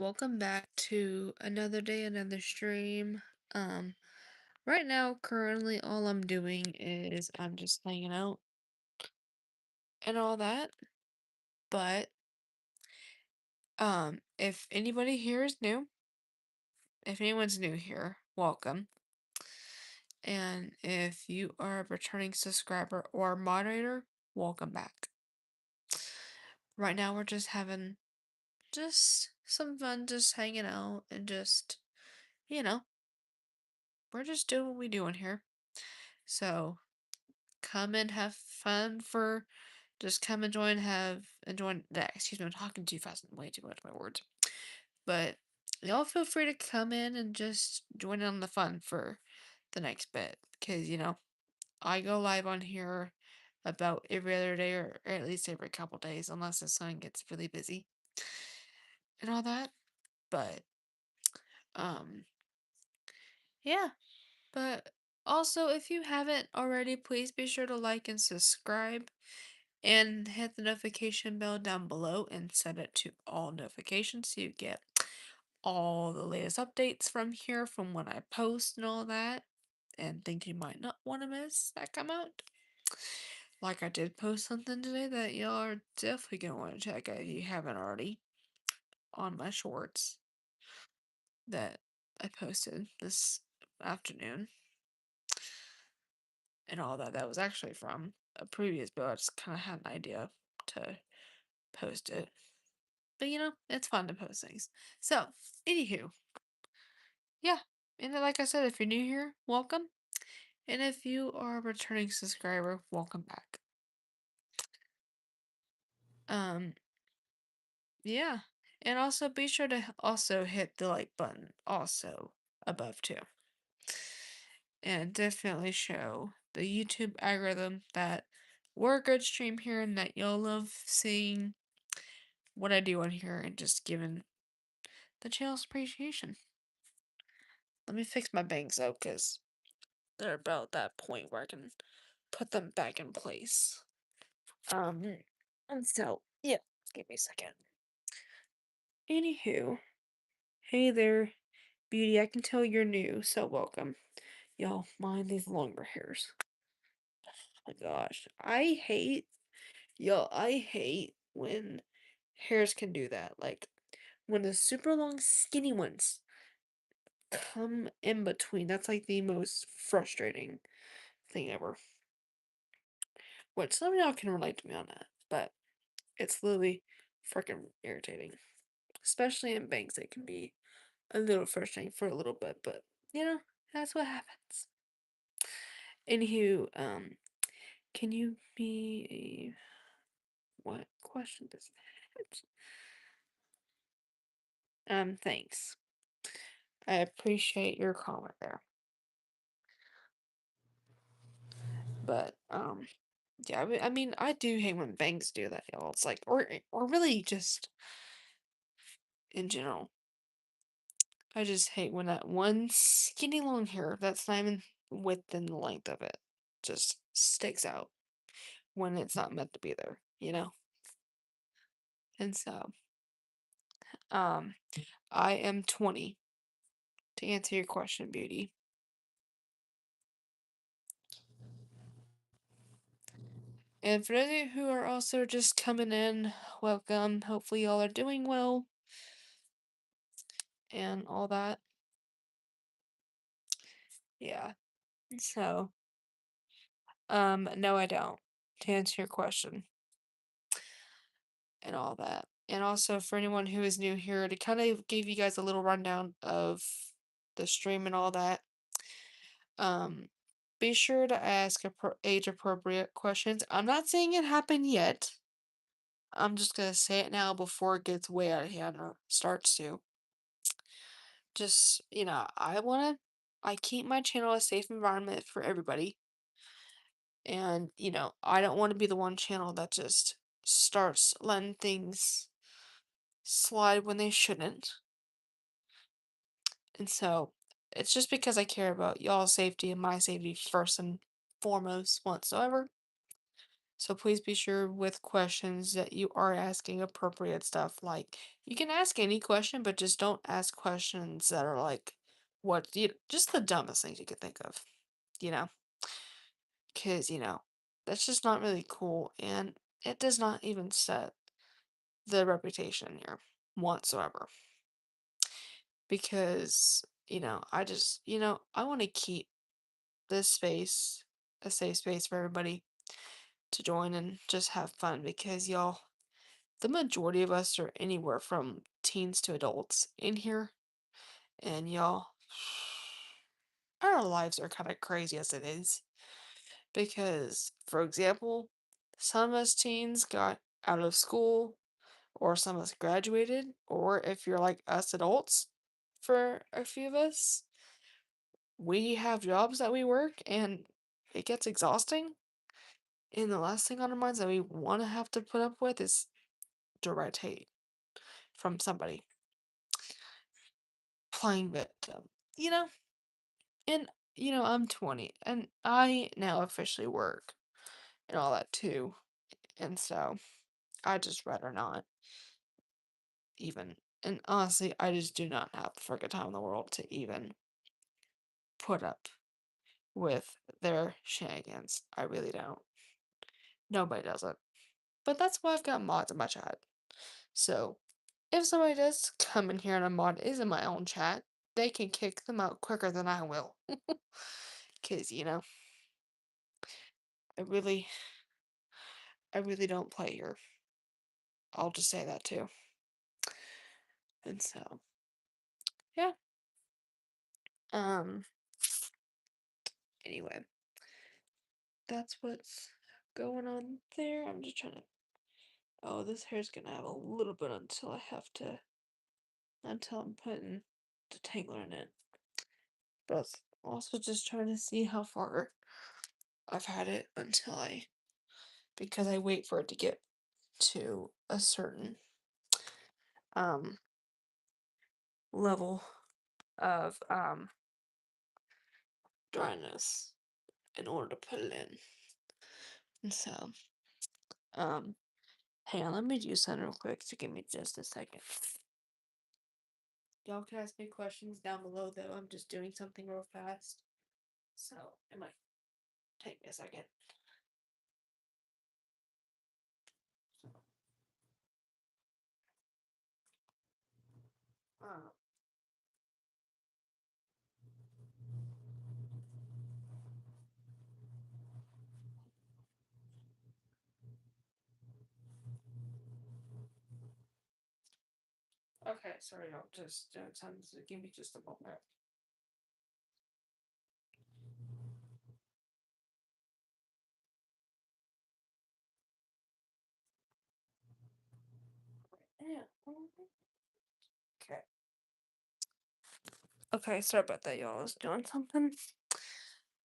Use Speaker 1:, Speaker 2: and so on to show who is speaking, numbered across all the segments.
Speaker 1: Welcome back to another day, another stream. Um, right now, currently, all I'm doing is I'm just hanging out and all that. But, if anybody here is new, if anyone's new here, welcome. And if you are a returning subscriber or moderator, welcome back. Right now, we're just having just some fun, just hanging out and just, you know, we're just doing what we do in here. So, come and have fun for just come and join have and join that excuse me, I'm talking too fast and way too much my words. But y'all feel free to come in and just join in on the fun for the next bit. Cause I go live on here about every other day or at least every couple days unless the sun gets really busy and all that. But um yeah. But also if you haven't already, please be sure to like and subscribe and hit the notification bell down below and set it to all notifications so you get all the latest updates from here from when I post and all that and things you might not want to miss that come out. Like I did post something today that y'all are definitely gonna want to check out if you haven't already on my shorts that I posted this afternoon and all that. That was actually from a previous build. I just kind of had an idea to post it. But it's fun to post things. So, anywho, yeah. And then, like I said, if you're new here, welcome. And if you are a returning subscriber, welcome back. Um, yeah. And also be sure to also hit the like button also above too. And definitely show the YouTube algorithm that we're a good stream here and that y'all love seeing what I do on here and just giving the channel's appreciation. Let me fix my bangs though, because they're about that point where I can put them back in place. And so, yeah, give me a second. Anywho, hey there, beauty. I can tell you're new, so welcome. Y'all, mind these longer hairs. Oh my gosh, I hate when hairs can do that. Like, when the super long, skinny ones come in between. That's like the most frustrating thing ever. Which some of y'all can relate to me on that, but it's literally freaking irritating. Especially in banks, it can be a little frustrating for a little bit, but that's what happens. Anywho, can you be what question is that? Thanks. I appreciate your comment there. But yeah, I mean, I do hate when banks do that, y'all. It's like, or really just in general. I just hate when that one skinny long hair that's not even within the length of it just sticks out when it's not meant to be there. And so, um, I am 20 to answer your question, beauty. And for those of you who are also just coming in, welcome. Hopefully, y'all are doing well and all that. Yeah. So, no, I don't. To answer your question and all that. And also for anyone who is new here, to kind of give you guys a little rundown of the stream and all that. Um, be sure to ask age appropriate questions. I'm not saying it happened yet. I'm just gonna say it now before it gets way out of hand or starts to. Just, I keep my channel a safe environment for everybody. And, I don't want to be the one channel that just starts letting things slide when they shouldn't. And so, it's just because I care about y'all's safety and my safety first and foremost whatsoever. So please be sure with questions that you are asking appropriate stuff. Like you can ask any question, but just don't ask questions that are like just the dumbest things you could think of, you know? Because, that's just not really cool and it does not even set the reputation here whatsoever. Because, I want to keep this space a safe space for everybody to join and just have fun because y'all, the majority of us are anywhere from teens to adults in here, and y'all, our lives are kind of crazy as it is. Because, for example, some of us teens got out of school, or some of us graduated, or if you're like us adults, for a few of us, we have jobs that we work and it gets exhausting. And the last thing on our minds that we want to have to put up with is direct hate from somebody playing victim. You know? And, I'm 20 and I now officially work and all that too. And so I just rather not even. And honestly, I just do not have the freaking time in the world to even put up with their shenanigans. I really don't. Nobody does it. But that's why I've got mods in my chat. So if somebody does come in here and a mod is in my own chat, they can kick them out quicker than I will. Cause I really, I really don't play here. I'll just say that too. And so, yeah. Um. Anyway, that's what's going on there. I'm just trying to. Oh, this hair's gonna have a little bit until I have to. Until I'm putting detangler in it. But I was also just trying to see how far I've had it until because I wait for it to get to a certain um level of dryness in order to put it in. And so, um, hang on, let me do something real quick. So give me just a second. Y'all can ask me questions down below though. I'm just doing something real fast. So it might take me a second. Uh, okay, sorry, y'all. Just doing something. So give me just a moment. Yeah. Okay. Okay, sorry about that, y'all. I was doing something,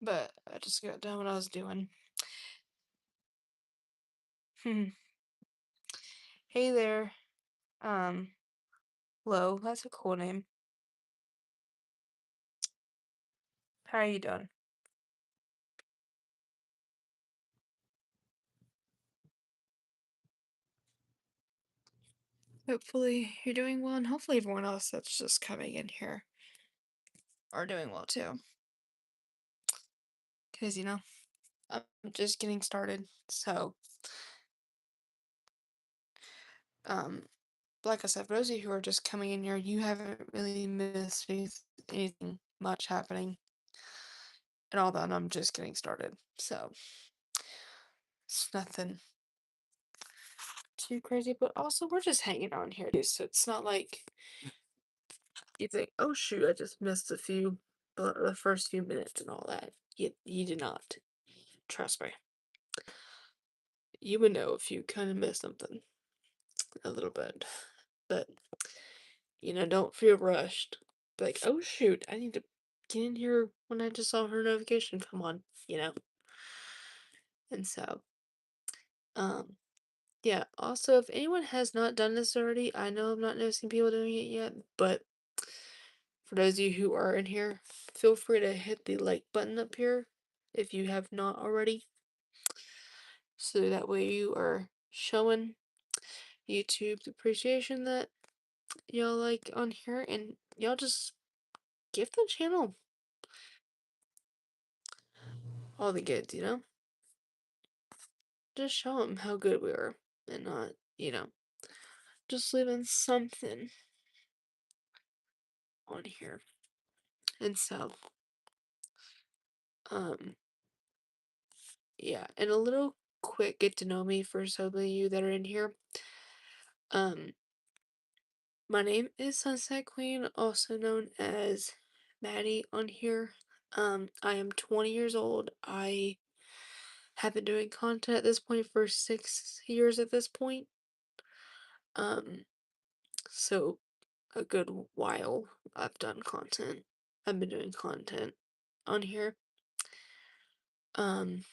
Speaker 1: but I just got done what I was doing. Hmm. Hey there. Um, Lo, that's a cool name. How are you doing? Hopefully you're doing well, and hopefully everyone else that's just coming in here are doing well too. Because, I'm just getting started. So, um, like I said, for those of you who are just coming in here, you haven't really missed anything much happening and all that. And I'm just getting started. So, it's nothing too crazy, but also we're just hanging on here too. So, it's not like you think, oh shoot, I just missed the first few minutes and all that. You did not. Trust me. You would know if you kind of missed something a little bit. But, don't feel rushed. Be like, oh shoot, I need to get in here when I just saw her notification come on, you know? And so, um, yeah. Also, if anyone has not done this already, I know I'm not noticing people doing it yet, but for those of you who are in here, feel free to hit the like button up here if you have not already. So that way you are showing YouTube the appreciation that y'all like on here, and y'all just give the channel all the goods, you know? Just show them how good we are and not, just leaving something on here. And so, um, yeah, and a little quick get to know me for some of you that are in here. Um, my name is Sunset Queen, also known as Maddie on here. I am 20 years old. I have been doing content at this point for 6 years at this point. So a good while I've done content. I've been doing content on here. Um,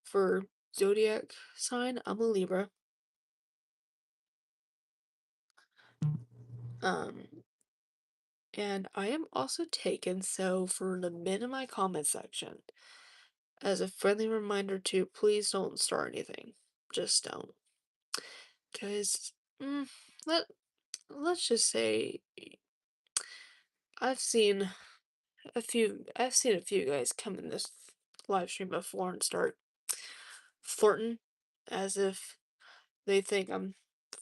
Speaker 1: for zodiac sign, I'm a Libra. Um, and I am also taken, so for the men in my comment section, as a friendly reminder to please don't start anything. Just don't. Because, let, let's just say, I've seen I've seen a few guys come in this live stream before and start flirting as if they think I'm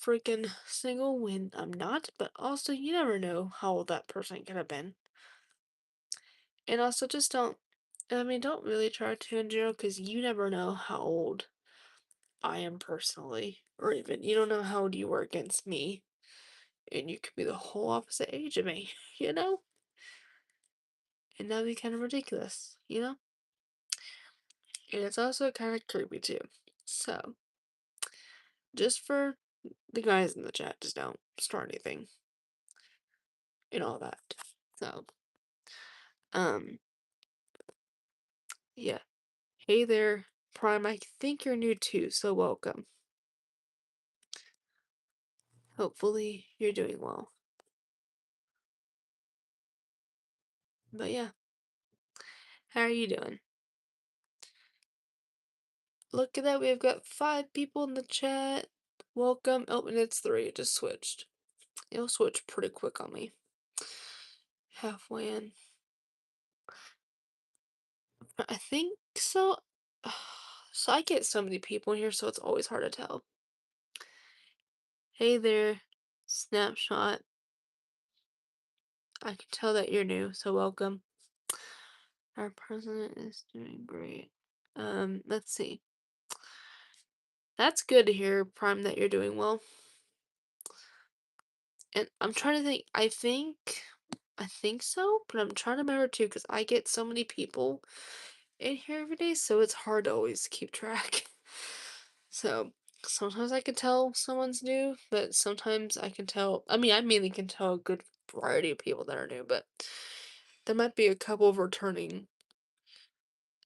Speaker 1: freaking single when I'm not, but also you never know how old that person could have been. And also just don't really try to in general because you never know how old I am personally. Or even, you don't know how old you were against me. And you could be the whole opposite age of me, you know? And that'd be kind of ridiculous. And it's also kind of creepy too. So, just for the guys in the chat, just don't start anything and all that. So, um, yeah. Hey there, Prime. I think you're new too, so welcome. Hopefully, you're doing well. But yeah, how are you doing? Look at that, we've got 5 people in the chat. Welcome. Oh, and it's 3. It just switched. It'll switch pretty quick on me. Halfway in. I think so. So I get so many people in here, so it's always hard to tell. Hey there, Snapshot. I can tell that you're new, so welcome. Our president is doing great. Let's see. That's good to hear, Prime, that you're doing well. And I'm trying to think. I think so, but I'm trying to remember too, because I get so many people in here every day, so it's hard to always keep track. So sometimes I can tell someone's new, but sometimes I can tell. I mean, I mainly can tell a good variety of people that are new, but there might be a couple of returning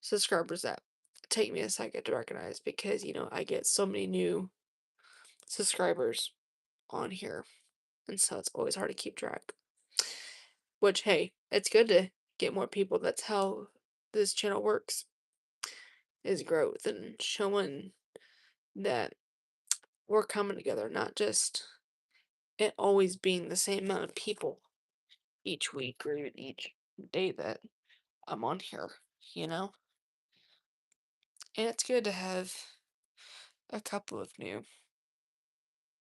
Speaker 1: subscribers that take me a second to recognize because, I get so many new subscribers on here, and so it's always hard to keep track. Which, hey, it's good to get more people. That's how this channel works, is growth and showing that we're coming together, not just it always being the same amount of people each week or even each day that I'm on here, you know? And it's good to have a couple of new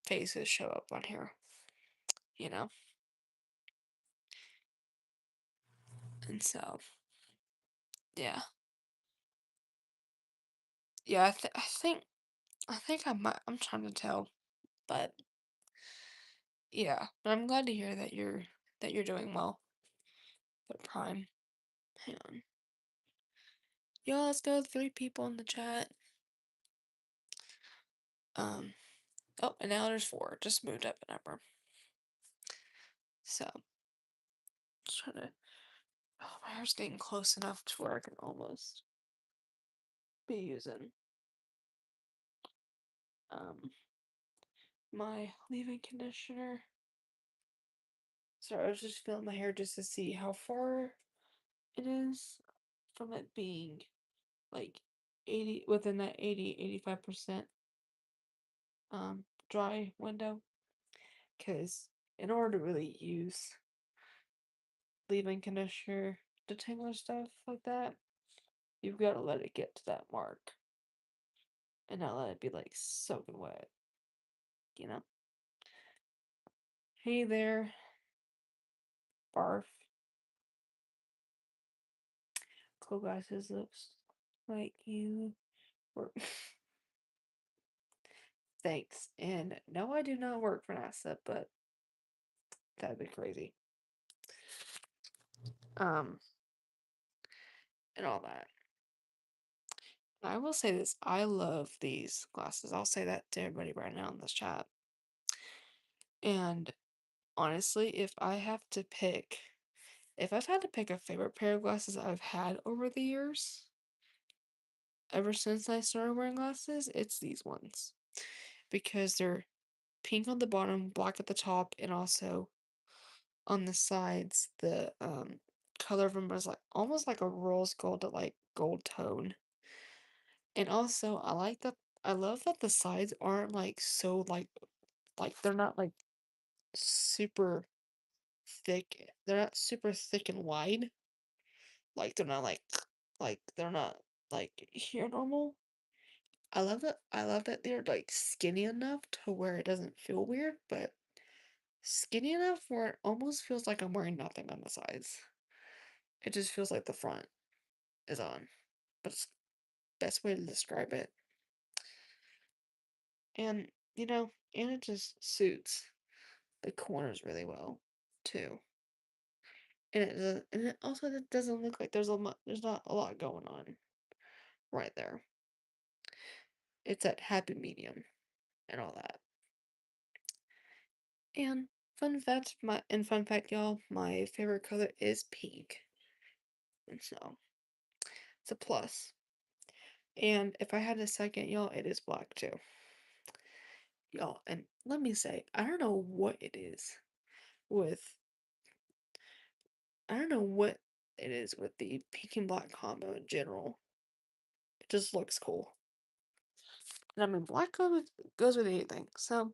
Speaker 1: faces show up on here, you know? And so, yeah. Yeah, I think I'm trying to tell, but yeah. But I'm glad to hear that you're doing well. But Prime, hang on. Yo, let's go 3 people in the chat. Oh, and now there's 4. Just moved up a number. So, just trying to. Oh, my hair's getting close enough to where I can almost be using um my leave-in conditioner. Sorry, I was just feeling my hair just to see how far it is from it being like 80 within that 85% dry window, because in order to really use leave-in conditioner, detangler stuff like that, you've got to let it get to that mark and not let it be like soaking wet, you know? Hey there, barf. Cool glasses looks like you were. Thanks. And no, I do not work for NASA, but that'd be crazy. Um, and all that. I will say this, I love these glasses. I'll say that to everybody right now in this chat. And honestly, if I've had to pick a favorite pair of glasses I've had over the years, ever since I started wearing glasses, it's these ones. Because they're pink on the bottom, black at the top, and also on the sides, the color of them is like almost like a rose gold, like gold tone. And also, I love that the sides aren't like so like they're not like super thick. They're not super thick and wide. Like they're not like they're not like here normal. I love that they're like skinny enough to where it doesn't feel weird, but skinny enough where it almost feels like I'm wearing nothing on the sides. It just feels like the front is on. But it's the best way to describe it. And and it just suits the corners really well too. And it also doesn't look like there's not a lot going on right there. It's that happy medium and all that. And fun fact, y'all, my favorite color is pink. And so it's a plus. And if I had a second, y'all, it is black too. Y'all, and let me say, with I don't know what it is with the pink and black combo in general. It just looks cool. And I mean, goes with anything. So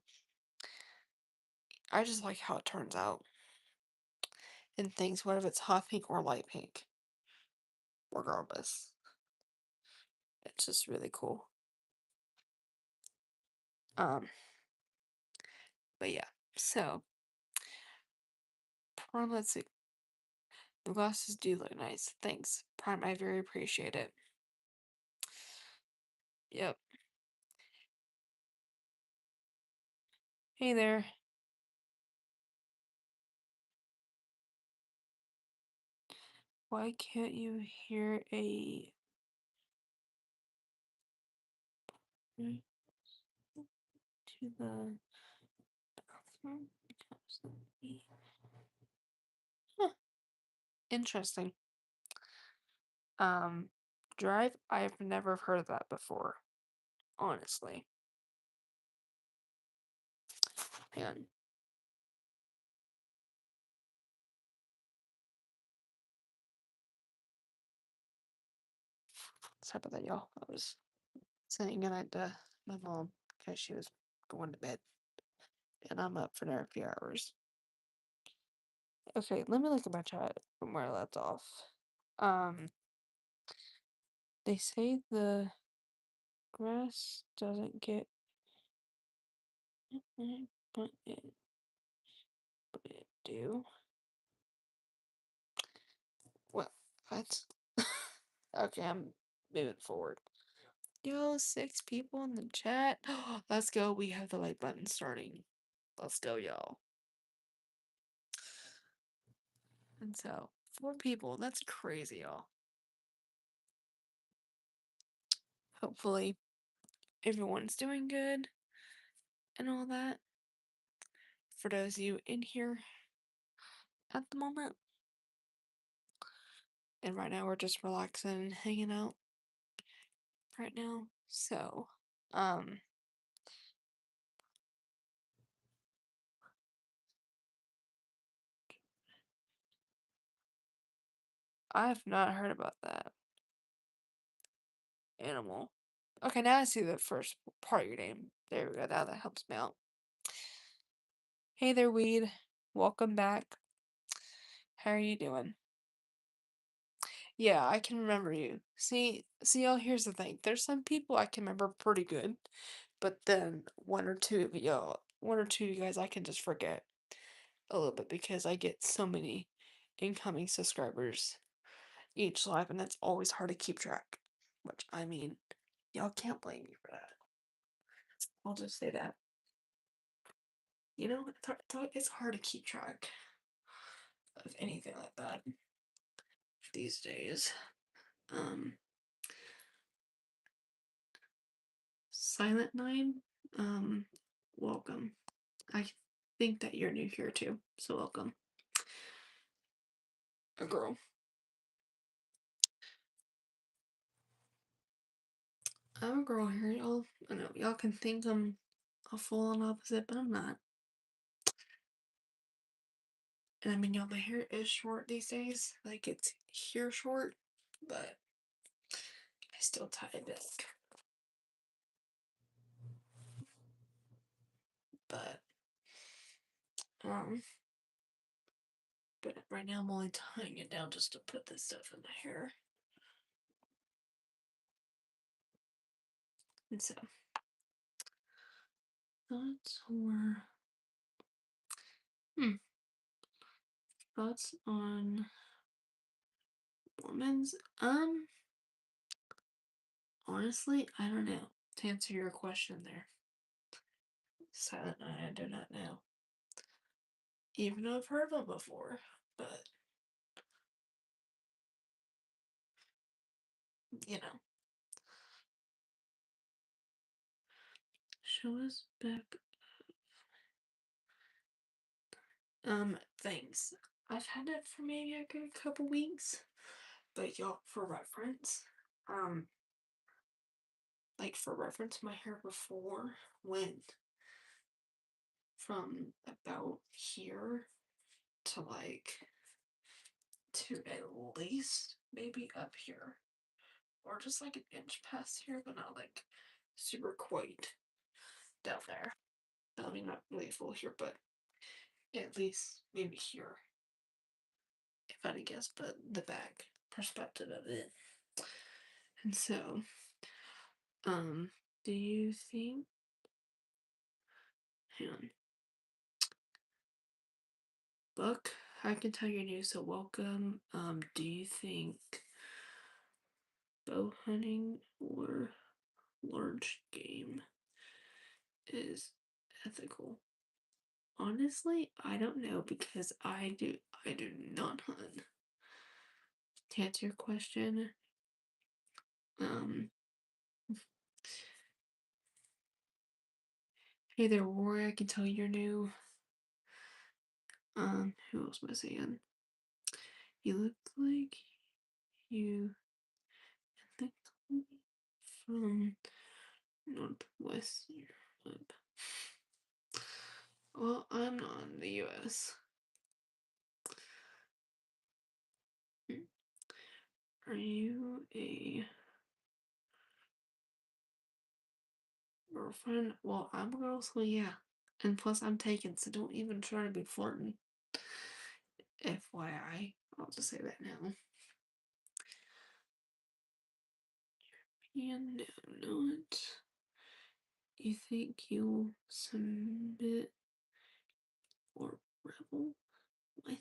Speaker 1: I just like how it turns out in things, whether it's hot pink or light pink. Regardless, it's just really cool. Um, but yeah. So, Prime, let's see. The glasses do look nice. Thanks, Prime. I very appreciate it. Yep. Hey there. Why can't you hear a to the bathroom? Huh. Interesting. Um, Drive. I've never heard of that before. Honestly. Man. Sorry about that, y'all. I was saying goodnight to my mom because she was going to bed, and I'm up for another few hours. Okay, let me look at my chat from where I left off. Um, they say the grass doesn't get, but it do. Well, that's okay. I'm moving forward. Yo, 6 people in the chat. Let's go. We have the like button starting. Let's go, y'all. And so, 4 people. That's crazy, y'all. Hopefully, everyone's doing good and all that. For those of you in here at the moment. And right now, we're just relaxing and hanging out right now. So, um, I have not heard about that. animal. Okay, now I see the first part of your name. There we go. Now that helps me out. Hey there, Weed. Welcome back. How are you doing? Yeah, I can remember you. See, y'all, here's the thing. There's some people I can remember pretty good, but then one or two of you guys I can just forget a little bit because I get so many incoming subscribers each live, and it's always hard to keep track. Which, I mean, y'all can't blame me for that. I'll just say that. It's hard to keep track of anything like that these days. Um, Silent Nine, um, welcome. I think that you're new here too, so welcome. A girl. I'm a girl here, y'all. I know y'all can think I'm a full on opposite, but I'm not. And I mean, y'all, my hair is short these days. Like, it's here short, but I still tie it back. But, um, but right now I'm only tying it down just to put this stuff in the hair. And so, thoughts or, thoughts on Mormons? Honestly, I don't know. To answer your question there. Silent Night, I do not know. Even though I've heard of them before, but you know. Show us back. Thanks. I've had it for maybe a good couple weeks. But y'all, for reference, um, my hair before went from about here to to at least maybe up here. Or just like an inch past here, but not like super quite down there. I mean, not really full here, but at least maybe here, if I had to guess, but the back perspective of it. And so, do you think, hang on, Buck, I can tell you're new, so welcome. Do you think bow hunting or large game is ethical? Honestly, I don't know because I do not hunt. To answer your question, um, hey there, Rory, I can tell you're new. Who else am I saying? You look like you ethnically from Northwest Europe. Well, I'm not in the US. Are you a girlfriend? Well, I'm a girl, so yeah. And plus, I'm taken, so don't even try to be flirting. FYI, I'll just say that now. And no, not. You think you'll submit or rebel? What?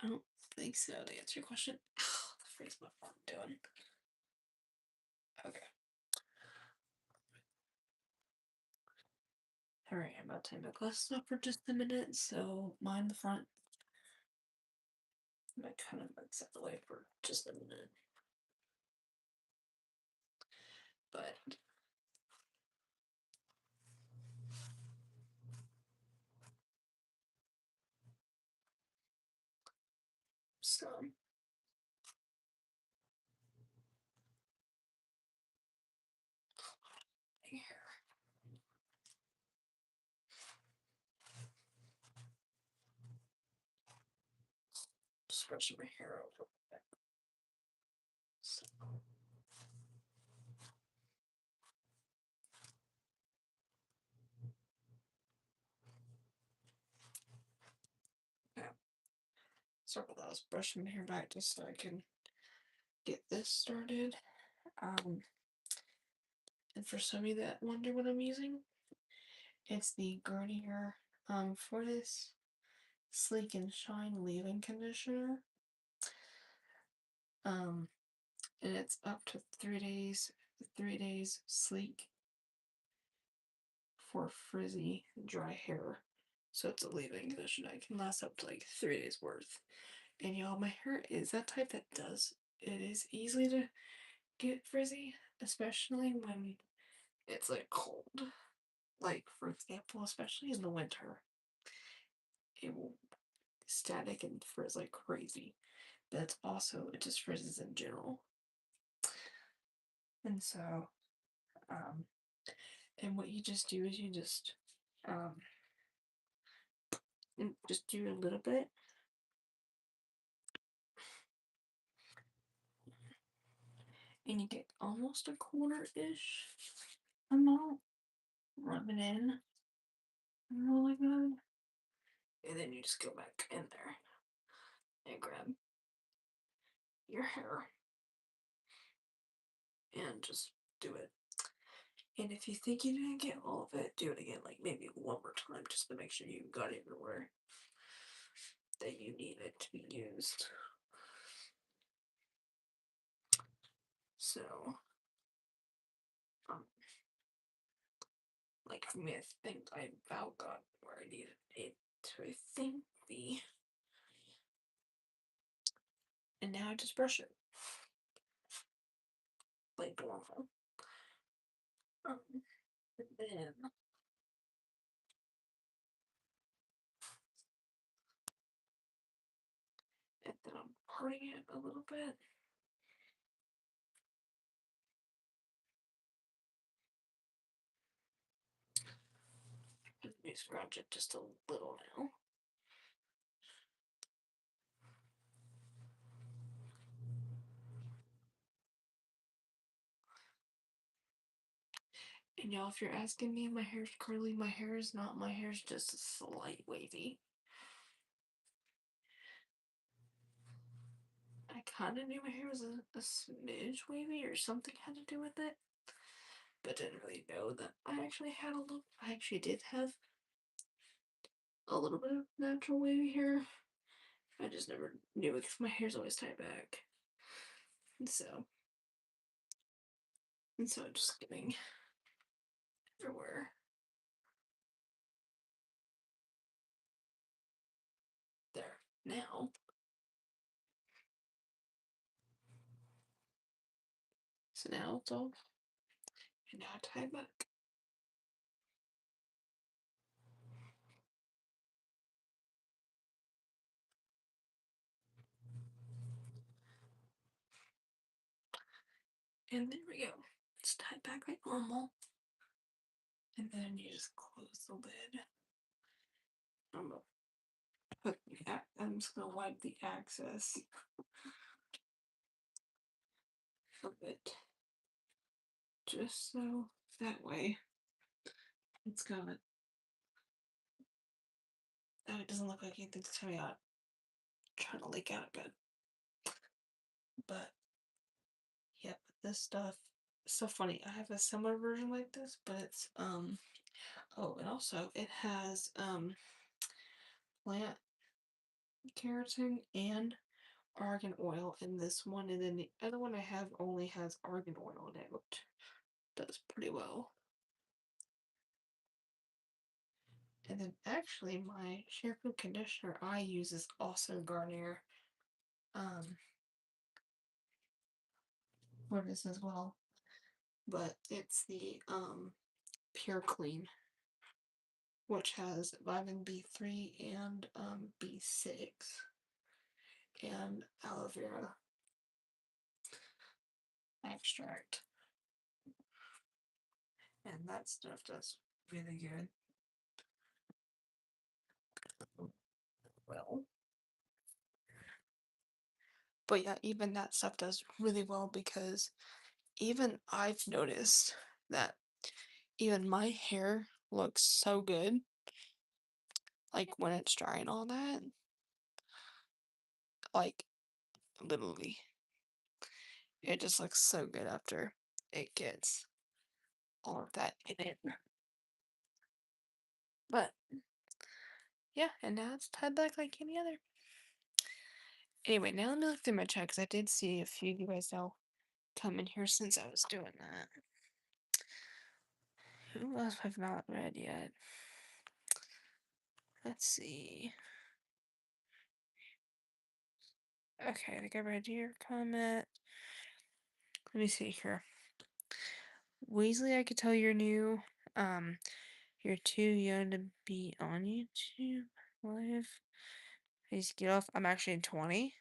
Speaker 1: I don't think so, to answer your question. Ow, the phrase my phone doing. Okay. Alright, I'm about to take my glasses off for just a minute, so mind the front. I might kind of step away for just a minute. But so here. Just brushing my hair over. So Sorry about that. I was brushing my hair back just so I can get this started. Um, and for some of you that wonder what I'm using, it's the Garnier Fortis Sleek and Shine Leave-In Conditioner. Um, and it's up to 3 days. 3 days sleek for frizzy, dry hair. So it's a leave-in conditioner. It can last up to like 3 days worth. And y'all, my hair is that type that does. It is easy to get frizzy, especially when it's like cold. Like for example, especially in the winter, it will static and frizz like crazy. But it's also it just frizzes in general. And so, um, and what you just do is you um, just do a little bit, and you get almost a quarter-ish amount. Rub it in really good, and then you just go back in there and grab your hair and just do it. And if you think you didn't get all of it, do it again, like maybe one more time, just to make sure you got it everywhere that you need it to be used. So, um, like for me, I think I about got where I needed it to, I think, be. And now I just brush it like normal. And then I'm parting it a little bit. Let me scrunch it just a little now. And y'all, if you're asking me, my hair's curly. My hair is not. My hair's just a slight wavy. I kind of knew my hair was a smidge wavy or something had to do with it, but didn't really know that I actually had a little. I actually did have a little bit of natural wavy hair. I just never knew it because my hair's always tied back. And so, just getting everywhere. There. Now. So now it's all. And now tie it back. And there we go. It's tied back like normal. And then you just close the lid. I'm gonna I'm just gonna wipe the excess of it, just so that way it's got. Oh, it doesn't look like anything's coming out, trying to leak out a bit. But yeah, this stuff. It's so funny. I have a similar version like this, but it's oh, and also it has plant keratin and argan oil in this one, and then the other one I have only has argan oil in it, which does pretty well. And then actually my shampoo conditioner I use is also Garnier. What is as well. But it's the Pure Clean, which has vitamin B3 and B6 and aloe vera extract. And that stuff does really good. Well, but yeah, even that stuff does really well because even I've noticed that even my hair looks so good, like when it's dry and all that. Like, literally. It just looks so good after it gets all of that in it. But yeah, and now it's tied back like any other. Anyway, now let me look through my chat because I did see a few of you guys now come in here since I was doing that. Who else have not read yet? Let's see. Okay, I think I read your comment. Let me see here. Weasley, I could tell you're new. Um, you're too young to be on YouTube live. Please get off. I'm actually 20.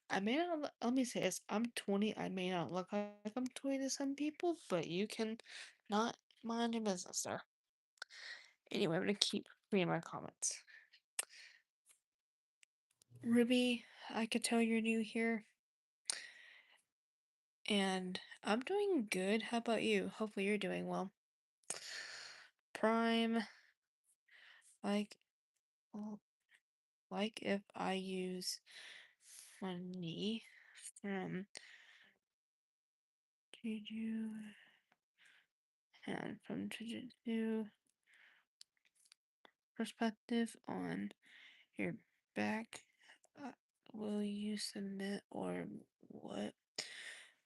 Speaker 1: I may not, let me say this. I'm 20. I may not look like I'm 20 to some people, but you can not mind your business there. Anyway, I'm gonna keep reading my comments. Ruby, I could tell you're new here. And I'm doing good. How about you? Hopefully you're doing well. Prime, like, well, like if I use money from Juju and from Juju perspective on your back, uh, will you submit or what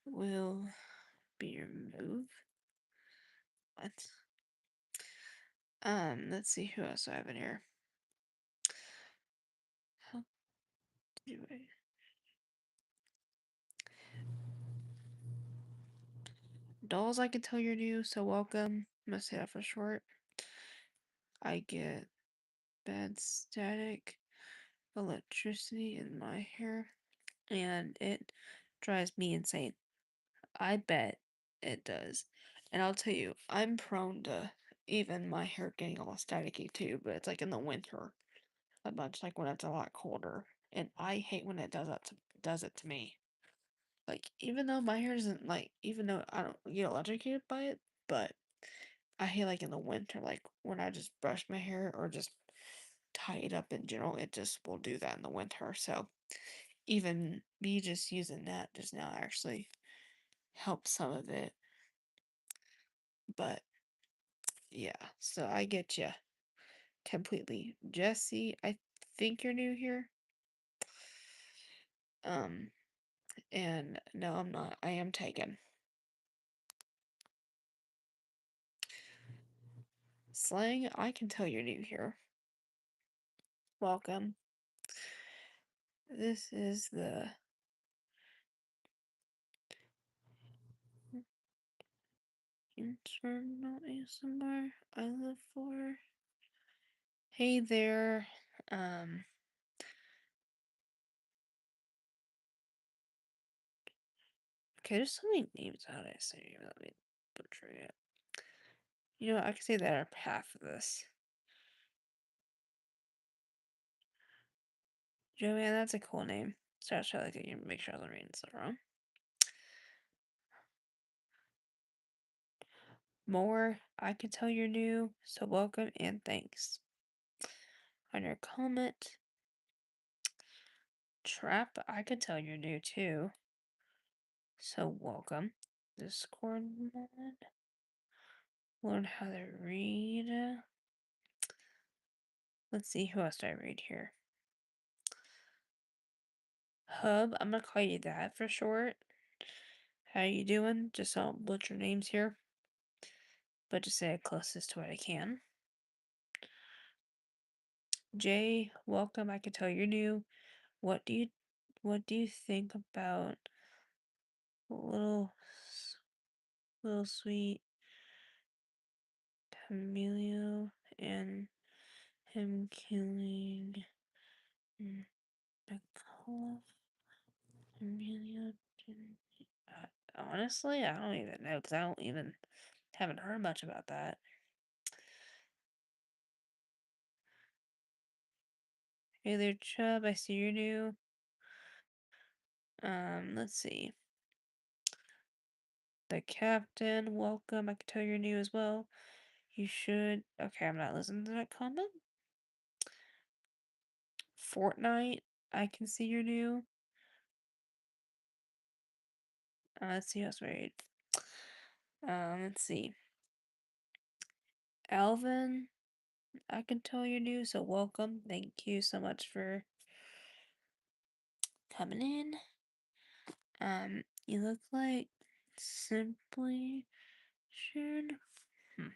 Speaker 1: will be your move? What? Let's see who else I have in here. How do I? Dolls, I can tell you're new, so welcome. I'm gonna say that for short. I get bad static electricity in my hair, and it drives me insane. I bet it does. And I'll tell you, I'm prone to even my hair getting all staticky too, but it's like in the winter a bunch, like when it's a lot colder. And I hate when it does it to me. Like even though my hair isn't like even though I don't get electrocuted by it, but I hate like in the winter, like when I just brush my hair or just tie it up in general, it just will do that in the winter. So even me just using that just now actually helps some of it. But yeah, so I get you completely. Jesse, I think you're new here. Um, and no, I'm not. I am taken. Slang, I can tell you're new here. Welcome. This is the internal ASMR I live for. Hey there. Um, okay, there's so many names how do I say let me butcher it. You know, I could say that are half of this. Joanne, that's a cool name. So I try to get you make sure I wasn't reading stuff wrong. More, I can tell you're new, so welcome and thanks. On your comment, Trap, I could tell you're new too, so welcome. Discord mod, learn how to read. Let's see, who else do I read here? Hub, I'm gonna call you that for short. How you doing? Just don't butcher names here, but just say it closest to what I can. Jay, welcome. I can tell you're new. What do you what do you think about little little sweet Camilio and him killing Nicole? Camilio didn't. Honestly, I don't even know because I don't even haven't heard much about that. Hey there, Chubb. I see you're new. Let's see. The captain, welcome. I can tell you're new as well. You should. Okay, I'm not listening to that comment. Fortnite. I can see you're new. Let's see who's married. Let's see. Alvin, I can tell you're new, so welcome. Thank you so much for coming in. You look like Simply Sharon. Hmm.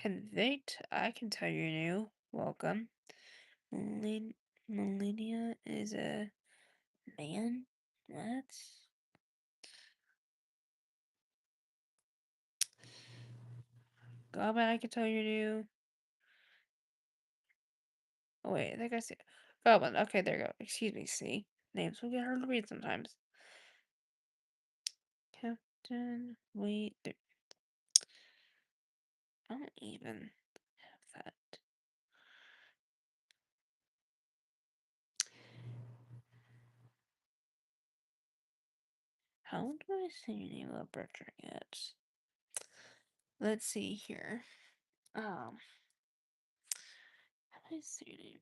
Speaker 1: Convict, I can tell you're new. Welcome. Millennia is a man? What? Goblin, I can tell you're new. Oh, wait, I think I see. Goblin, okay, there you go. Excuse me, see? Names will get hard to read sometimes. Captain, wait, I don't even have that. How do I say your name without butchering it? Let's see here. How do I say your name?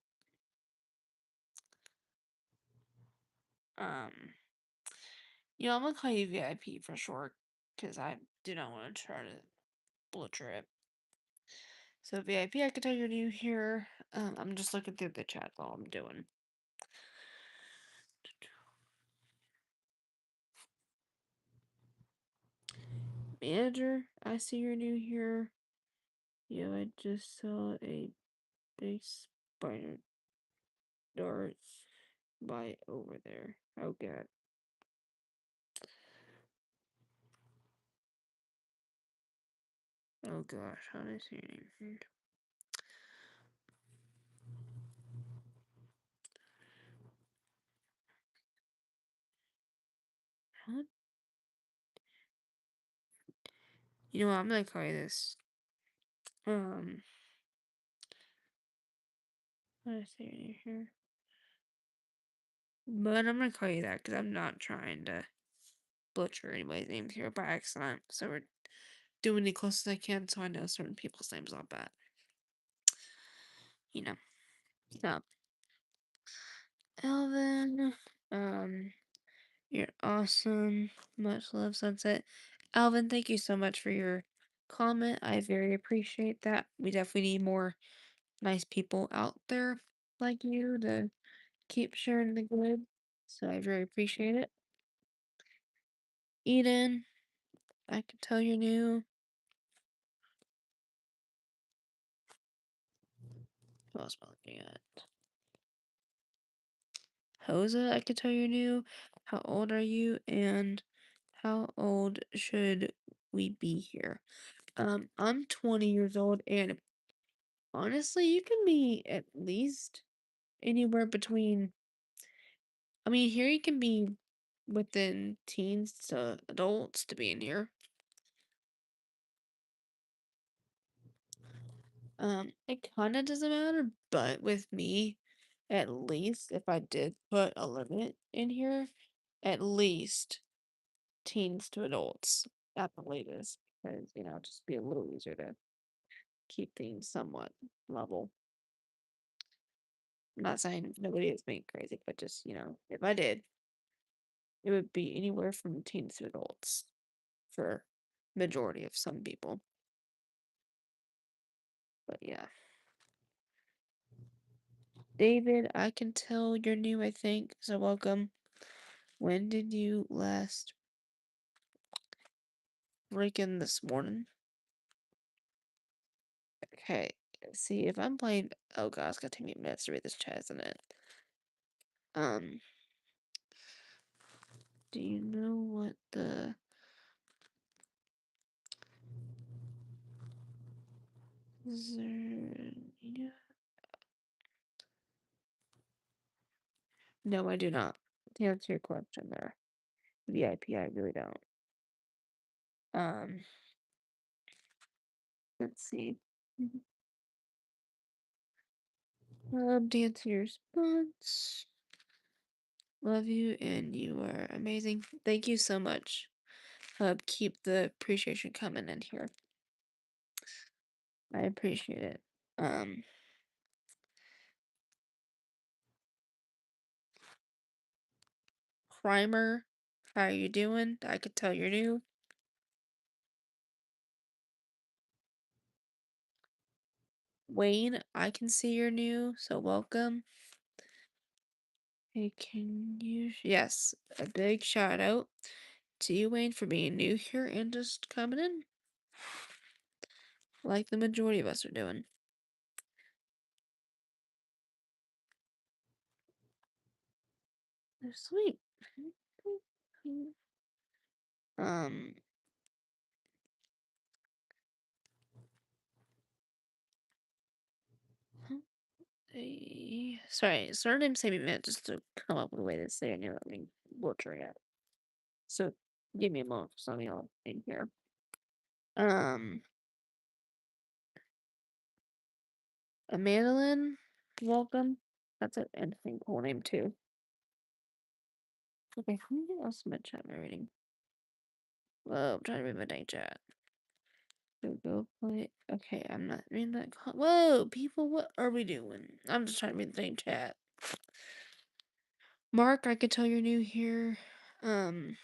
Speaker 1: Um, I'm gonna call you VIP for short, because I do not want to try to butcher it. So VIP, I can tell you're new here. I'm just looking through the chat while I'm doing. Manager, I see you're new here. Yeah, I just saw a big spider dart by over there. Oh god. Oh gosh, how do I see your name here? How? You know what? I'm gonna call you this. How do I see your name here? But I'm gonna call you that because I'm not trying to butcher anybody's names here by accident. So we're doing the closest I can so I know certain people's names off bat. You know. So, Alvin, you're awesome. Much love, Sunset. Alvin, thank you so much for your comment. I very appreciate that. We definitely need more nice people out there like you to keep sharing the good. So I very appreciate it. Eden, I can tell you're new. Who else am I looking at? Hosa, I can tell you're new. How old are you? And how old should we be here? I'm 20 years old, and honestly, you can be at least anywhere between. I mean, here you can be within teens to adults to be in here. It kind of doesn't matter, but with me, at least if I did put a limit in here, at least teens to adults at the latest, because just be a little easier to keep things somewhat level. I'm not saying nobody is being crazy, but just if I did, it would be anywhere from teens to adults for majority of some people. But yeah. David, I can tell you're new, I think, so welcome. When did you last break in this morning? Okay, see if I'm playing. Oh god, it's gonna take me minutes to read this chat, isn't it? Um, do you know what the Zernia? No, I do not. To answer your question there, VIP, I really don't. Um, let's see. To answer your response, love you and you are amazing. Thank you so much. Keep the appreciation coming in here. I appreciate it. Um, Primer, how you doing? I could tell you're new. Wayne, I can see you're new, so welcome. Hey, can you? Yes, a big shout out to you, Wayne, for being new here and just coming in, like the majority of us are doing. They're sweet. Um, sorry, surname saved me a minute just to come up with a way to say it. You're letting butcher it. So give me a moment for something else in here. Um, a Mandolin, welcome. That's an interesting cool name too. Okay, who else am I chat reading? Whoa, I'm trying to read my dang chat. Go play. Okay, I'm not reading that. Whoa, people, what are we doing? I'm just trying to read the dang chat. Mark, I could tell you're new here. Um,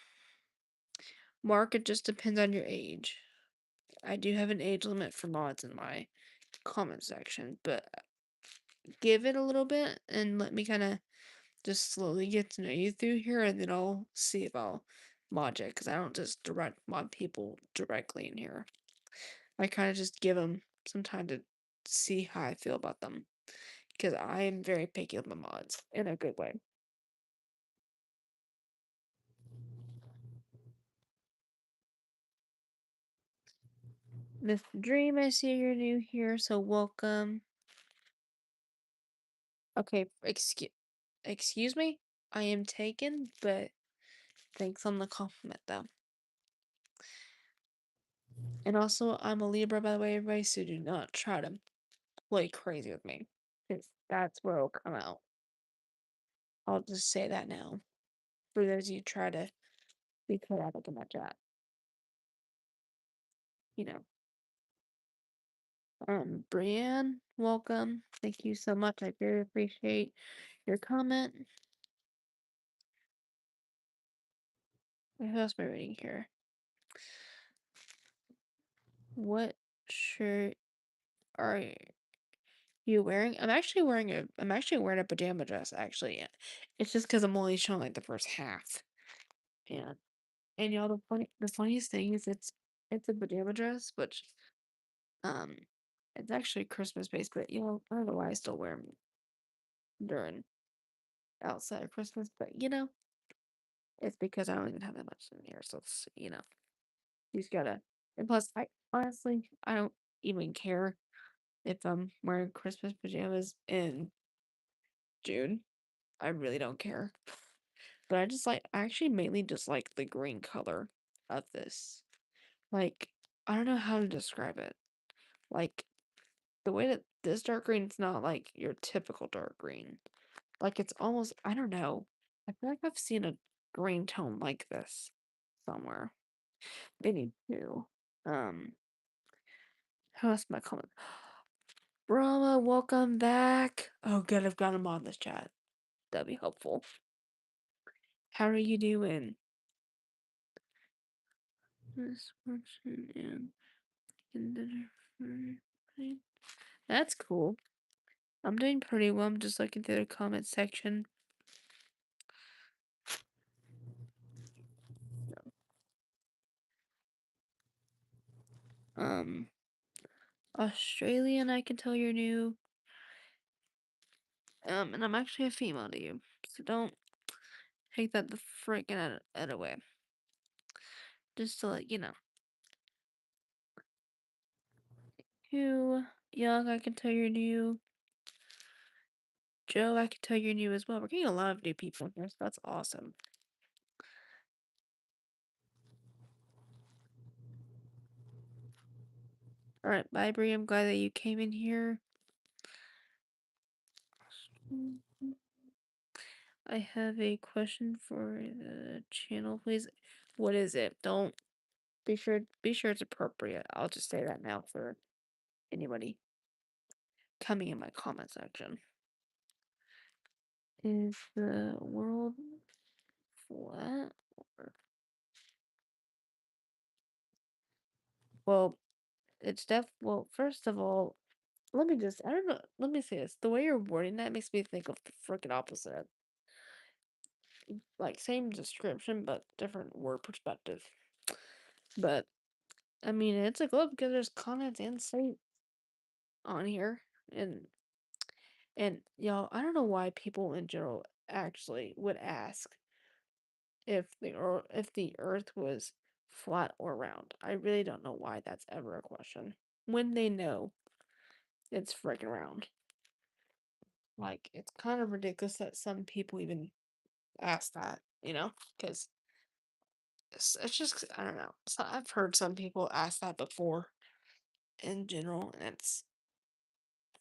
Speaker 1: Mark, it just depends on your age. I do have an age limit for mods in my comment section, but give it a little bit and let me kind of just slowly get to know you through here, and then I'll see if I'll mod it, because I don't just direct mod people directly in here. I kind of just give them some time to see how I feel about them, because I am very picky with my mods in a good way. Mr. Dream, I see you're new here, so welcome. Okay, excuse me? I am taken, but thanks on the compliment, though. And also, I'm a Libra, by the way, everybody, so do not try to play crazy with me, because that's where it'll come out. I'll just say that now. For those of you who try to be chaotic in that chat. You know. Brienne, welcome. Thank you so much. I very appreciate your comment. Who else am I reading here? What shirt are you wearing? I'm actually wearing a pajama dress, actually. It's just because I'm only showing like the first half. And y'all, the funniest thing is it's a pajama dress, which um it's actually Christmas based, but I don't know why I still wear them during outside of Christmas, but it's because I don't even have that much in here, so it's. You just gotta. And plus, I honestly, I don't even care if I'm wearing Christmas pajamas in June. I really don't care. But I actually mainly just like the green color of this. Like, I don't know how to describe it. Like, the way that this dark green is not like your typical dark green. Like, it's almost, I don't know. I feel like I've seen a green tone like this somewhere. Maybe two. How else my comment? Brahma, welcome back. Oh, good, I've got him on this chat. That'd be helpful. How are you doing? Misfortune and that's cool. I'm doing pretty well. I'm just looking through the comment section. Australian, I can tell you're new. And I'm actually a female to you, so don't take that the freaking out away. Just to let you know. You, Young, I can tell you're new. Joe, I can tell you're new as well. We're getting a lot of new people here, so that's awesome. Alright, bye, Brie. I'm glad that you came in here. I have a question for the channel, please. What is it? Don't be sure it's appropriate. I'll just say that now for anybody coming in my comment section. Is the world flat or well, well, first of all, I don't know, let me say this. The way you're wording that makes me think of the freaking opposite. Like, same description, but different word perspective. But, I mean, it's a globe because there's continents and states on here. And, y'all, I don't know why people in general actually would ask if the Earth was flat or round. I really don't know why that's ever a question. When they know it's freaking round. Like, it's kind of ridiculous that some people even ask that, you know? Because it's just, I don't know. So I've heard some people ask that before in general, and it's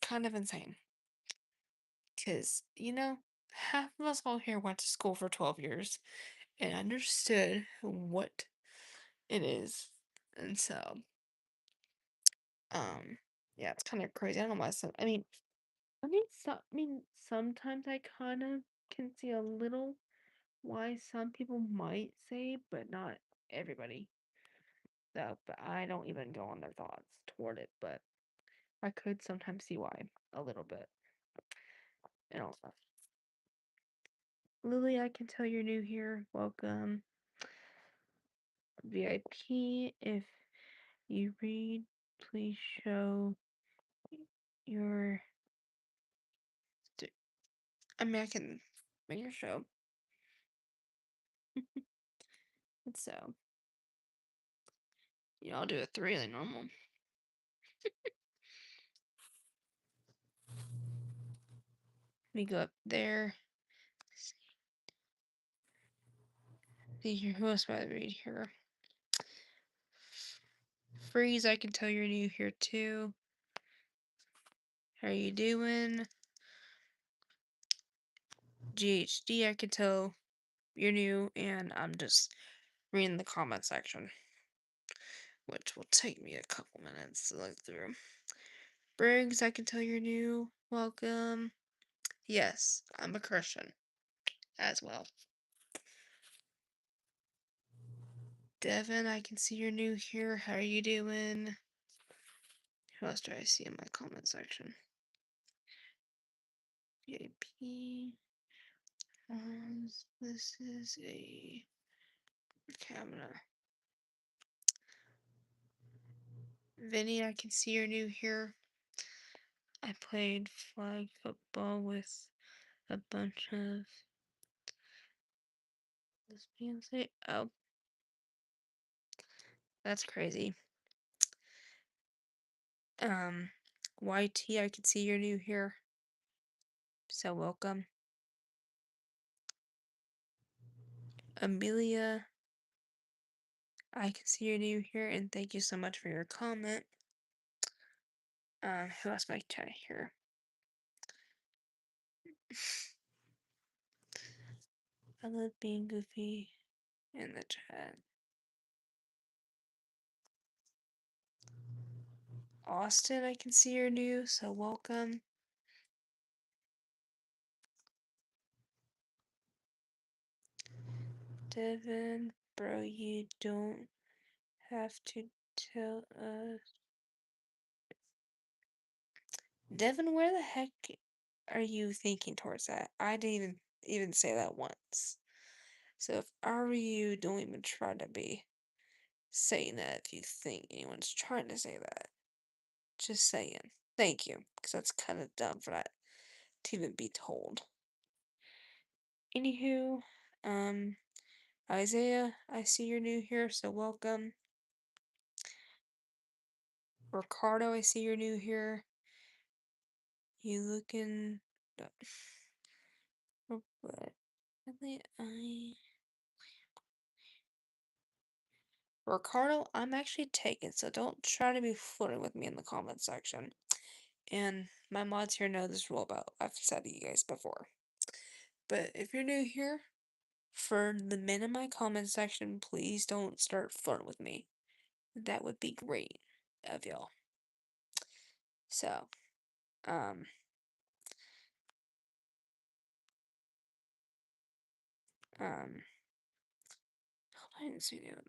Speaker 1: kind of insane. Because, half of us all here went to school for 12 years and understood what it is. And so, um, yeah, it's kind of crazy. I don't know why sometimes I kind of can see a little why some people might say, but not everybody. So, but I don't even go on their thoughts toward it, but I could sometimes see why a little bit. And also, Lily, I can tell you're new here. Welcome. VIP, if you read, please show your. I mean, I can make your show. So, I'll do a 3 like normal. Let me go up there. See here, who else do I read here? Freeze, I can tell you're new here too. How are you doing? GHD, I can tell you're new, and I'm just reading the comment section, which will take me a couple minutes to look through. Briggs, I can tell you're new. Welcome. Yes, I'm a Christian as well. Devin, I can see you're new here. How are you doing? Who else do I see in my comment section? VIP. This is a camera. Vinny, I can see you're new here. I played flag football with a bunch of lesbians. Oh, that's crazy. YT, I can see you're new here. So welcome. Amelia, I can see you're new here, and thank you so much for your comment. Who else might chat here? I love being goofy in the chat. Austin, I can see you're new, so welcome. Devin, bro, you don't have to tell us. Devin, where the heck are you thinking towards that? I didn't even say that once. So if I were you, don't even try to be saying that if you think anyone's trying to say that. Just saying. Thank you, because that's kind of dumb for that to even be told. Anywho, Isaiah, I see you're new here, so welcome. Ricardo, I see you're new here. You looking... What? Ricardo, I'm actually taken, so don't try to be flirting with me in the comment section. And my mods here know this rule about I've said to you guys before. But if you're new here, for the men in my comment section, please don't start flirting with me. That would be great of y'all. So, um, I didn't see that.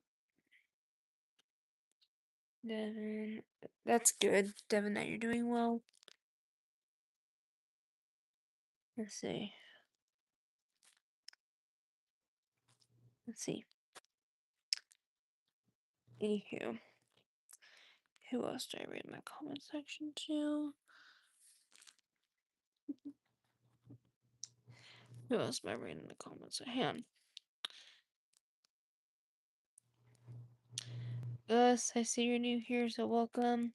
Speaker 1: Devin, that's good. Devin, that you're doing well. Let's see. Let's see. Anywho, who else did I read in my comment section to? Who else am I reading in the comments? Him. Gus, I see you're new here, so welcome.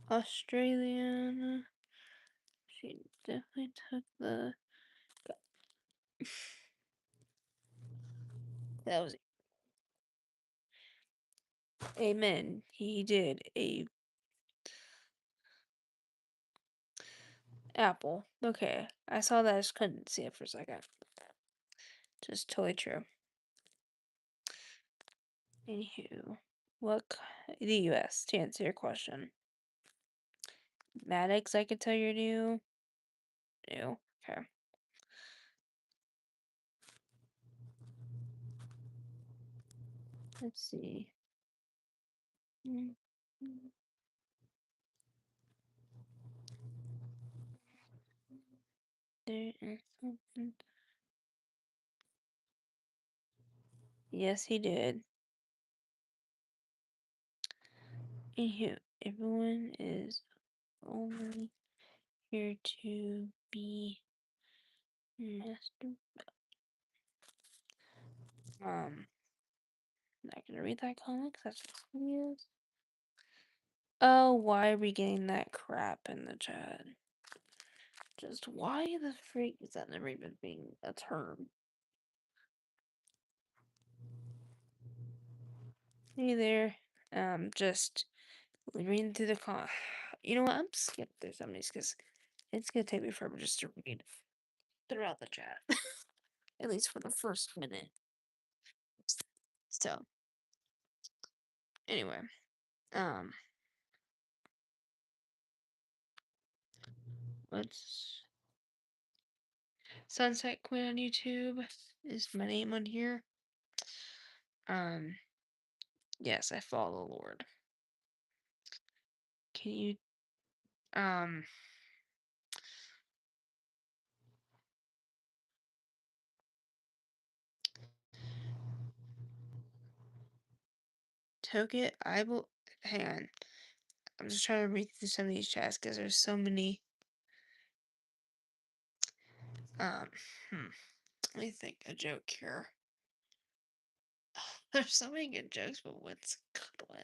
Speaker 1: Australian. She definitely took the. That was. Amen. He did a apple. Okay, I saw that. I just couldn't see it for a second. Just totally true. Anywho, what the U.S. to answer your question? Maddox, I could tell you're new. New. Okay. Let's see. There is something. Yes, he did. Anywho, everyone is only here to be master. Not gonna read that comic. That's what he is. Oh, why are we getting that crap in the chat? Just why the freak is that never even being a term? Hey there. Just reading through the You know what? I'm skipping through some of these because it's gonna take me forever just to read throughout the chat. At least for the first minute. So, anyway, um, what's Sunset Queen on YouTube is my name on here. Um, yes, I follow the Lord. Can you, um, took it? I will, hang on. I'm just trying to read through some of these chats because there's so many, um, hmm, let me think a joke here. There's so many good jokes, but what's a good one?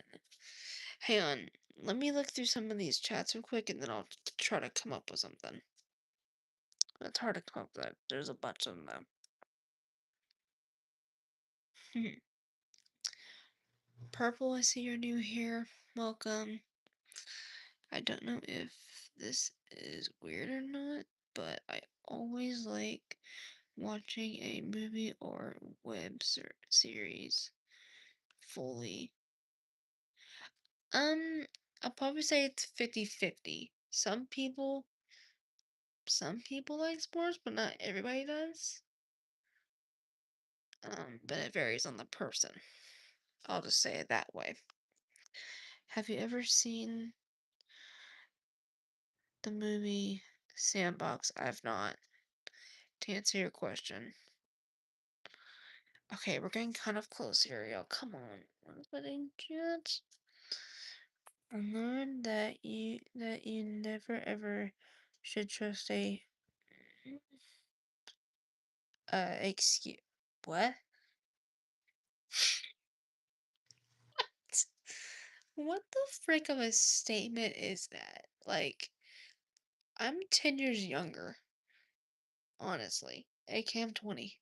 Speaker 1: Hang on. Let me look through some of these chats real quick and then I'll try to come up with something. It's hard to come up with that. There's a bunch of them. Purple, I see you're new here. Welcome. I don't know if this is weird or not, but I always like watching a movie or web series fully. I'll probably say it's 50-50. Some people like sports, but not everybody does. But it varies on the person. I'll just say it that way. Have you ever seen the movie Sandbox? I've not. To answer your question. Okay, we're getting kind of close here, y'all. Come on. But in just learn that you never ever should trust a excuse. What? What the frick of a statement is that? Like, I'm 10 years younger, honestly. AK, I'm 20.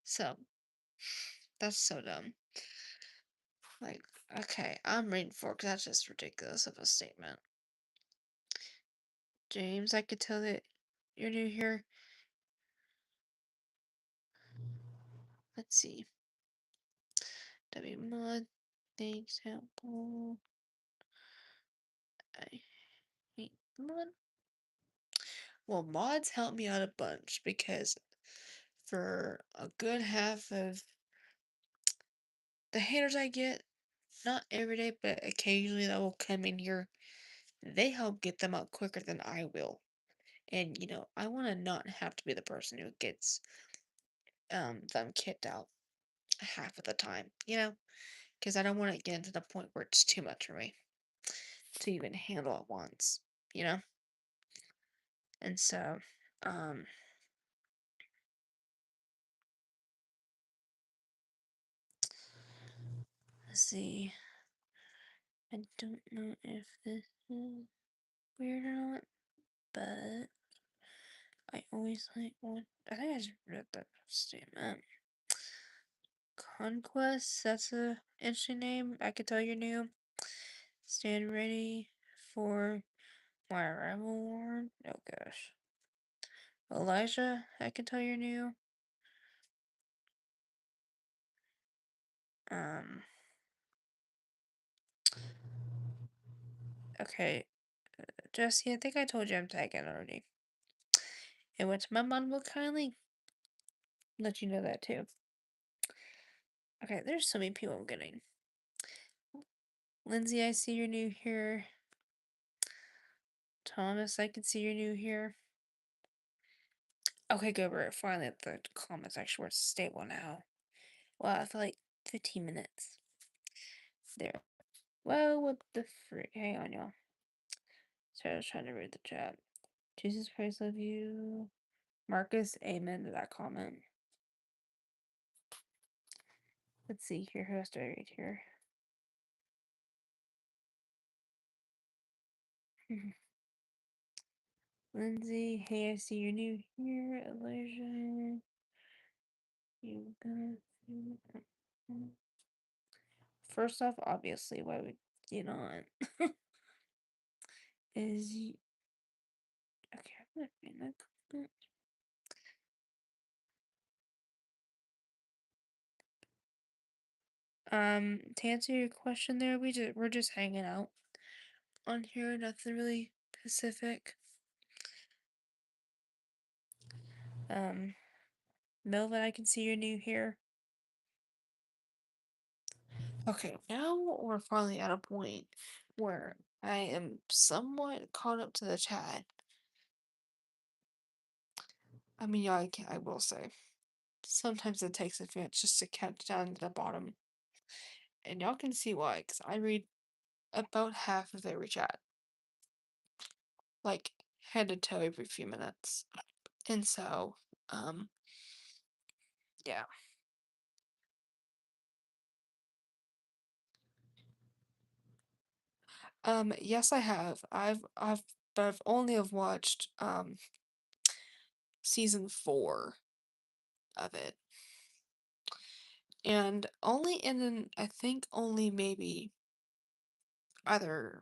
Speaker 1: So, that's so dumb. Like, okay, I'm reading for because that's just ridiculous of a statement. James, I could tell that you're new here. Let's see. W mod, example. I hate mod. Well, mods help me out a bunch because for a good half of the haters I get, not every day, but occasionally that will come in here, they help get them out quicker than I will. And I want to not have to be the person who gets them kicked out half of the time, because I don't want to get to the point where it's too much for me to even handle at once, you know? And so, um, let's see. I don't know if this is weird or not, but I always like what I think I just read that statement. Conquest, that's a interesting name. I could tell you're new. Stand ready for my arrival warrant. Oh gosh. Elijah, I can tell you're new. Um, okay. Jesse, I think I told you I'm tagging already. And what's my mom will kindly let you know that too. Okay, there's so many people I'm getting. Lindsay, I see you're new here. Thomas, I can see you're new here. Okay, good. We're finally at the comments section where it's stable now. Wow, I feel like 15 minutes. There. Well, what the frick? Hang on, y'all. Sorry, I was trying to read the chat. Jesus Christ, love you. Marcus, amen to that comment. Let's see here. Who else do I read here? Lindsay, hey, I see you're new here. Elijah, you gonna. First off, obviously, why would you not? Is you. Okay, I'm not reading that comment. To answer your question there, we're just hanging out on here, nothing really specific. Melvin, I can see you're new here. Okay, now we're finally at a point where I am somewhat caught up to the chat. I mean, yeah, I will say, sometimes it takes a minute just to count down to the bottom. And y'all can see why, because I read about half of every chat. Like, head to toe every few minutes. And so, yeah. Yes, I have. But I've only have watched, season 4 of it. And only I think only maybe either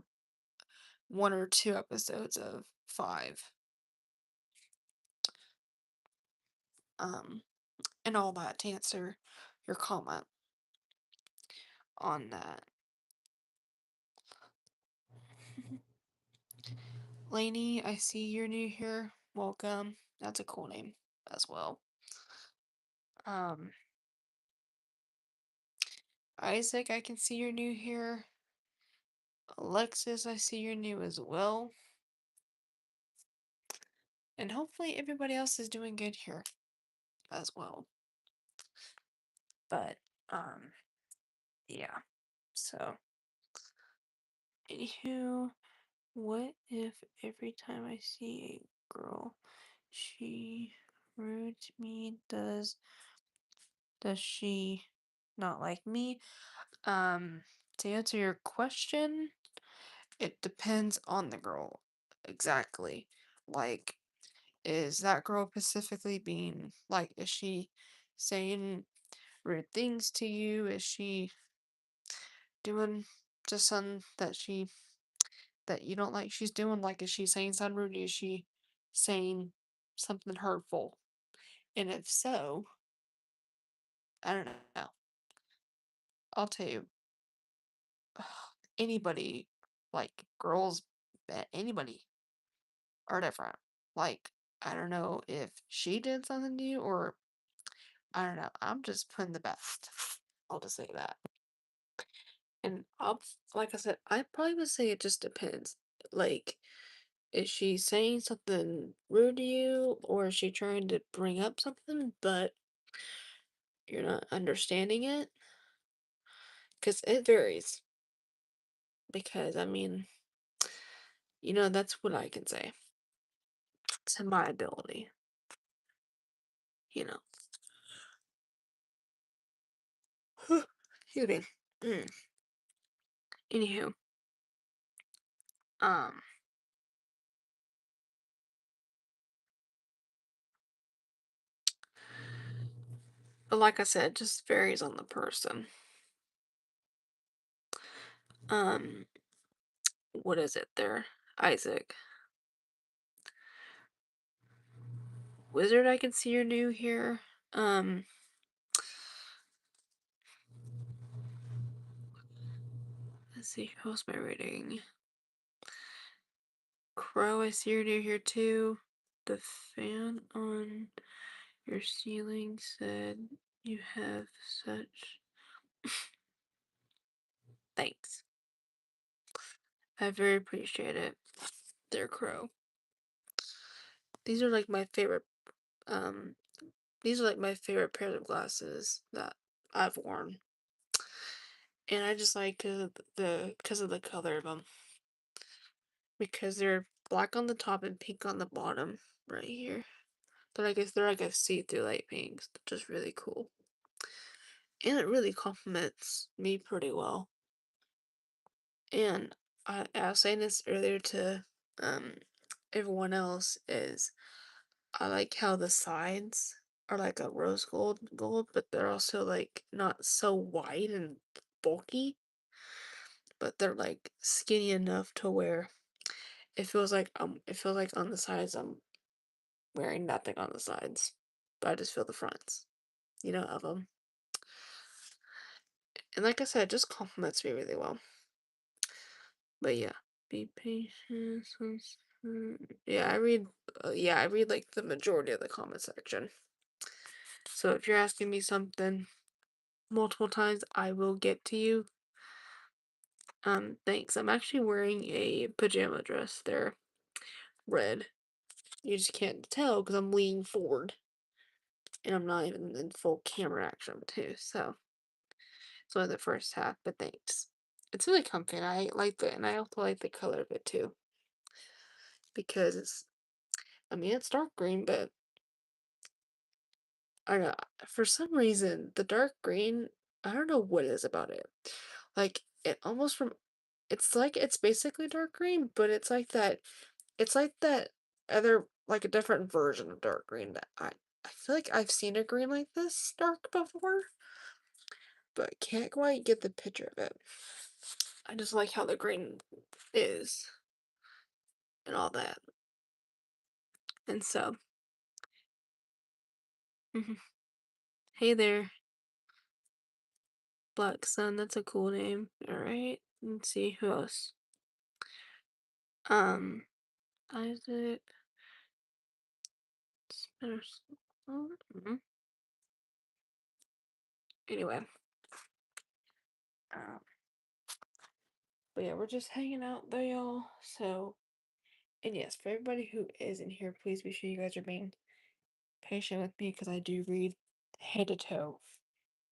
Speaker 1: 1 or 2 episodes of 5. Um, and all that to answer your comment on that. Lainey, I see you're new here. Welcome. That's a cool name as well. Um, Isaac, I can see you're new here. Alexis, I see you're new as well. And hopefully everybody else is doing good here as well. But, yeah. So, anywho, what if every time I see a girl, she rude to me? Does she not like me? To answer your question, it depends on the girl. Exactly. Like, is that girl specifically being like, is she saying rude things to you? Is she doing just something that you don't like she's doing? Like, is she saying something rude? Is she saying something hurtful? And if so, I don't know. I'll tell you, anybody, like girls, anybody are different. Like, I don't know if she did something to you or I don't know. I'm just putting the best. I'll just say that. And like I said, I probably would say it just depends. Like, is she saying something rude to you, or is she trying to bring up something, but you're not understanding it? Because it varies. Because, I mean, that's what I can say to my ability, you know. Excuse me. Mm. Anywho, um, but like I said, it just varies on the person. Um, what is it there? Isaac. Wizard, I can see you're new here. Um, let's see, who else am I reading? Crow, I see you're new here too. The fan on your ceiling said you have such. Thanks. I very appreciate it. Dear Crow. These are like my favorite um these are like my favorite pair of glasses that I've worn. And I just like because of the color of them. Because they're black on the top and pink on the bottom right here. But I guess they're like a see-through light pinks. Just really cool. And it really complements me pretty well. And I was saying this earlier to um everyone else is I like how the sides are like a rose gold, but they're also like not so wide and bulky, but they're like skinny enough to where it feels like on the sides I'm wearing nothing on the sides, but I just feel the fronts, of them. And like I said, it just complements me really well. But yeah, be patient. Yeah, I read. I read like the majority of the comment section. So if you're asking me something multiple times, I will get to you. Thanks. I'm actually wearing a pajama dress. They're red. You just can't tell because I'm leaning forward, and I'm not even in full camera action too. So it's only the first half, but thanks. It's really comfy, and I like and I also like the color of it too because it's dark green, but I don't know, for some reason, the dark green, I don't know what it is about it. Like, it's like it's basically dark green, but it's like that like a different version of dark green that I feel like I've seen a green like this dark before, but can't quite get the picture of it. I just like how the green is and all that. And so, mhm. Hey there, Black Sun, that's a cool name. Alright, let's see who else. Um, Isaac. Anyway, um, but yeah, we're just hanging out there, y'all. So, and yes, for everybody who is in here, please be sure you guys are being patient with me because I do read head to toe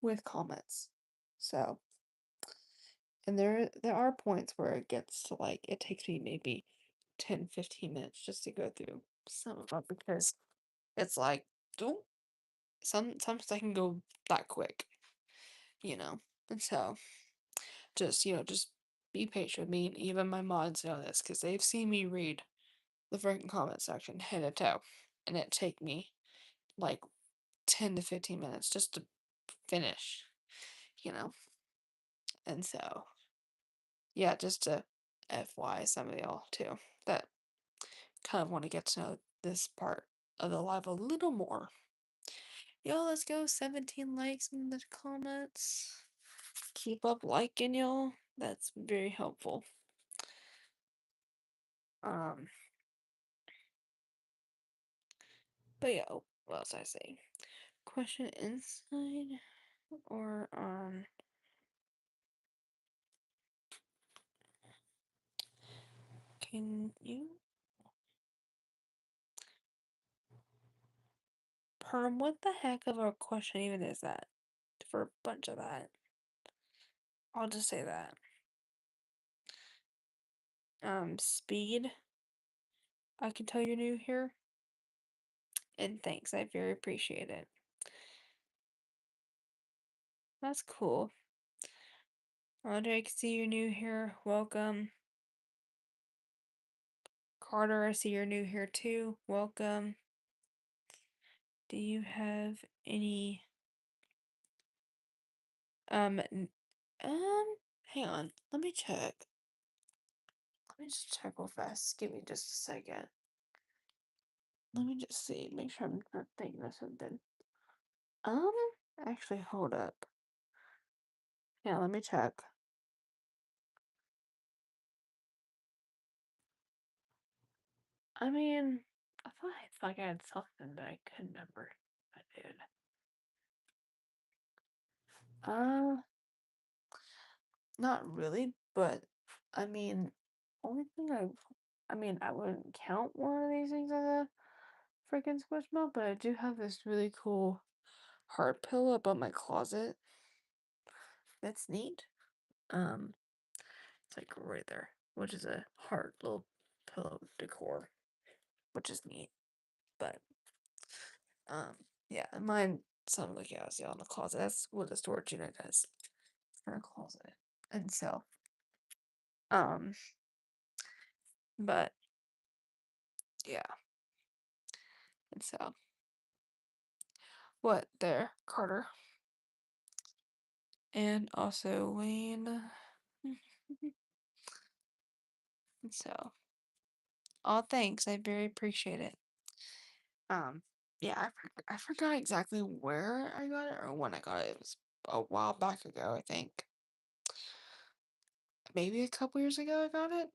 Speaker 1: with comments. So, and there are points where it gets to like it takes me maybe 10-15 minutes just to go through some of them because it's like, ooh, sometimes I can go that quick, you know. And so just be patient with me. And even my mods know this because they've seen me read the freaking comment section head to toe, and it take me like 10 to 15 minutes just to finish, you know. And so yeah, just to FY some of y'all too that kind of want to get to know this part of the live a little more. Yo, let's go 17 likes in the comments. Keep up liking, y'all. That's very helpful. Um, but yeah, what else I say? question inside or on? Can you? Perm, what the heck of a question even is that? For a bunch of that. I'll just say that. Speed. I can tell you're new here. And thanks, I very appreciate it. That's cool. Andre, I can see you're new here. Welcome. Carter, I see you're new here too. Welcome. Do you have any um hang on, let me check. Let me just check real fast. Give me just a second. Let me just see, make sure I'm not thinking of something. Um, actually hold up. Yeah, let me check. I mean, I thought I had something, but I couldn't remember if I did. Uh, not really, but I mean, only thing I mean, I wouldn't count one of these things as a freaking Squishmallow, but I do have this really cool heart pillow above my closet. That's neat. Um, it's like right there, which is a heart little pillow decor, which is neat. But um, yeah, mine sounds like yeah, see on the closet. That's what the storage unit does. For a closet. And so, um, but yeah, and so what there, Carter, and also Wayne. And so, all thanks. I very appreciate it. Um, yeah, I forgot exactly where I got it or when I got it. It was a while back ago, I think. Maybe a couple years ago I got it.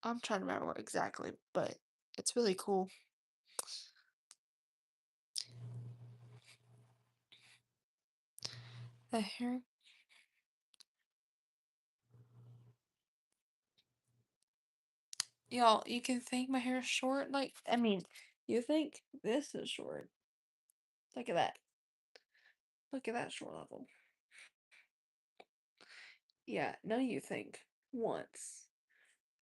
Speaker 1: I'm trying to remember exactly, but it's really cool. The hair. Y'all, you can think my hair is short. Like, I mean, you think this is short. Look at that. Look at that short level. Yeah, none of you think once.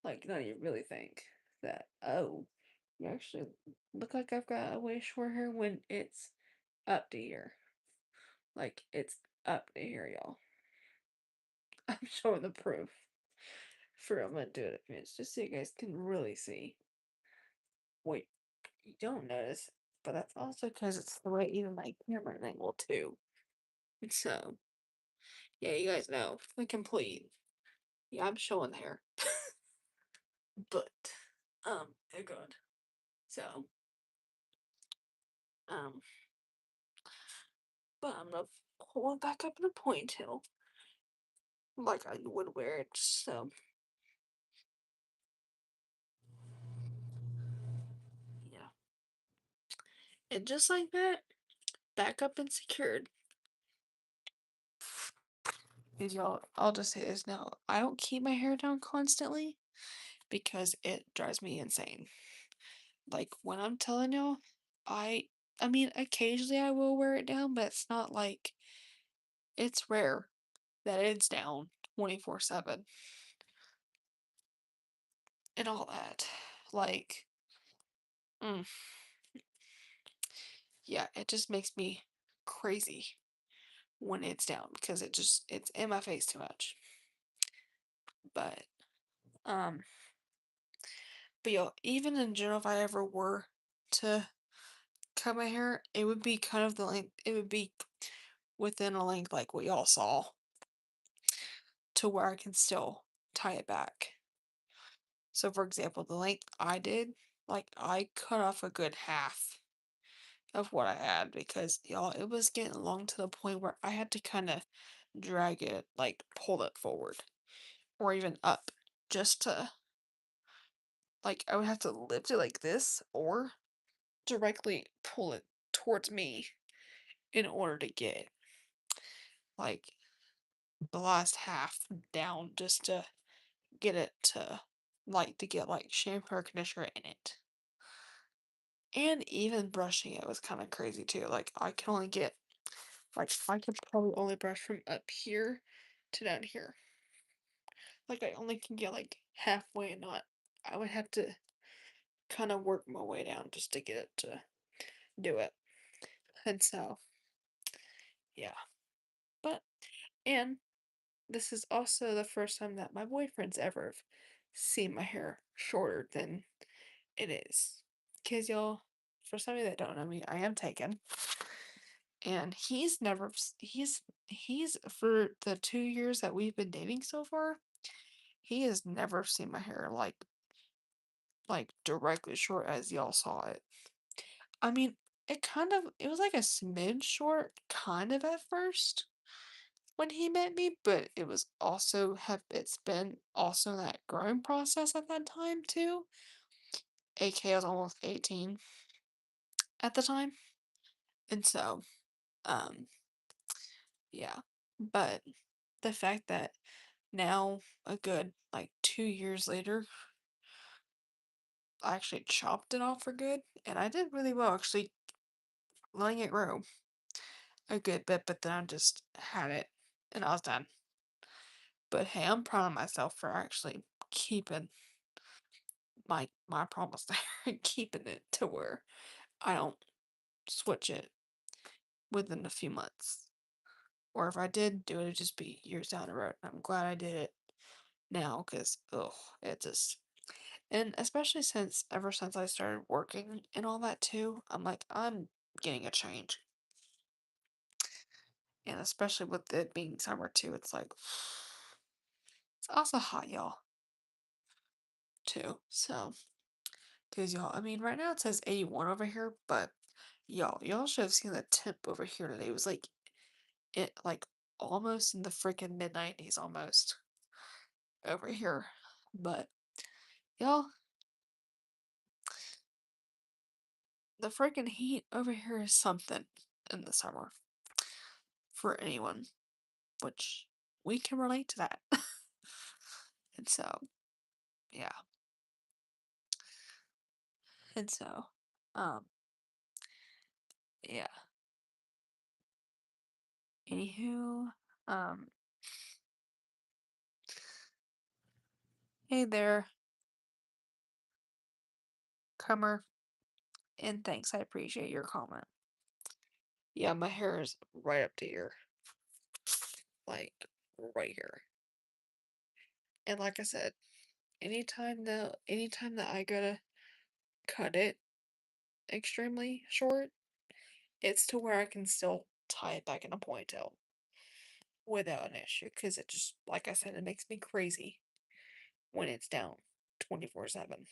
Speaker 1: Like, none of you really think that, oh, you actually look like I've got a way short hair when it's up to here. Like, it's up to here, y'all. I'm showing the proof. For I'm gonna do it in minutes just so you guys can really see. Wait, you don't notice, but that's also because it's the way even my camera angle too. And so, yeah, you guys know the complete. Yeah, I'm showing the hair, but they're good. So, um, but I'm gonna pull it back up in a ponytail, like I would wear it. So, yeah, and just like that, back up and secured. Because y'all, I'll just say this now: I don't keep my hair down constantly because it drives me insane. Like when I'm telling y'all, I I mean occasionally I will wear it down, but it's not like it's rare that it's down 24/7 and all that. Like, mm, yeah, it just makes me crazy when it's down because it's in my face too much. But um but yo, even in general if I ever were to cut my hair, it would be kind of the length it would be within a length like what y'all saw to where I can still tie it back. So, for example, the length I did, like, I cut off a good half of what I had because, y'all, it was getting long to the point where I had to kind of drag it, like, pull it forward or even up just to, like, I would have to lift it like this or directly pull it towards me in order to get like the last half down just to get it to get like shampoo or conditioner in it. And even brushing it was kind of crazy too. Like I can only get I could probably only brush from up here to down here. Like I only can get like halfway and not I would have to kind of work my way down just to get it to do it. And so, yeah. But and this is also the first time that my boyfriend's ever seen my hair shorter than it is. Cause y'all, for some of you that don't know me, I am taken. And he's never he's for the 2 years that we've been dating so far, he has never seen my hair like directly short as y'all saw it. I mean, it was like a smidge short, kind of at first when he met me, but it was also have it's been also that growing process at that time too. AK was almost 18 at the time. And so, um, yeah. But the fact that now a good like 2 years later, I actually chopped it off for good, and I did really well actually letting it grow a good bit, but then I just had it and I was done. But hey, I'm proud of myself for actually keeping my promise there and keeping it to where I don't switch it within a few months. Or if I did do it, it'd just be years down the road. I'm glad I did it now because, oh, it just. And especially since, ever since I started working and all that too, I'm like, I'm getting a change. And especially with it being summer too, it's like, it's also hot, y'all, too. So, because y'all, I mean, right now it says 81 over here, but y'all should have seen the temp over here today. It was like, like almost in the freaking mid 90s almost over here. But y'all, the freaking heat over here is something in the summer for anyone, which we can relate to that. And so, yeah. And so, um, yeah. Anywho, um, hey there, comer, and thanks. I appreciate your comment. Yeah, my hair is right up to here, like right here. And like I said, anytime that I gotta cut it extremely short, it's to where I can still tie it back in a ponytail without an issue. Because it just, like I said, it makes me crazy when it's down 24/7.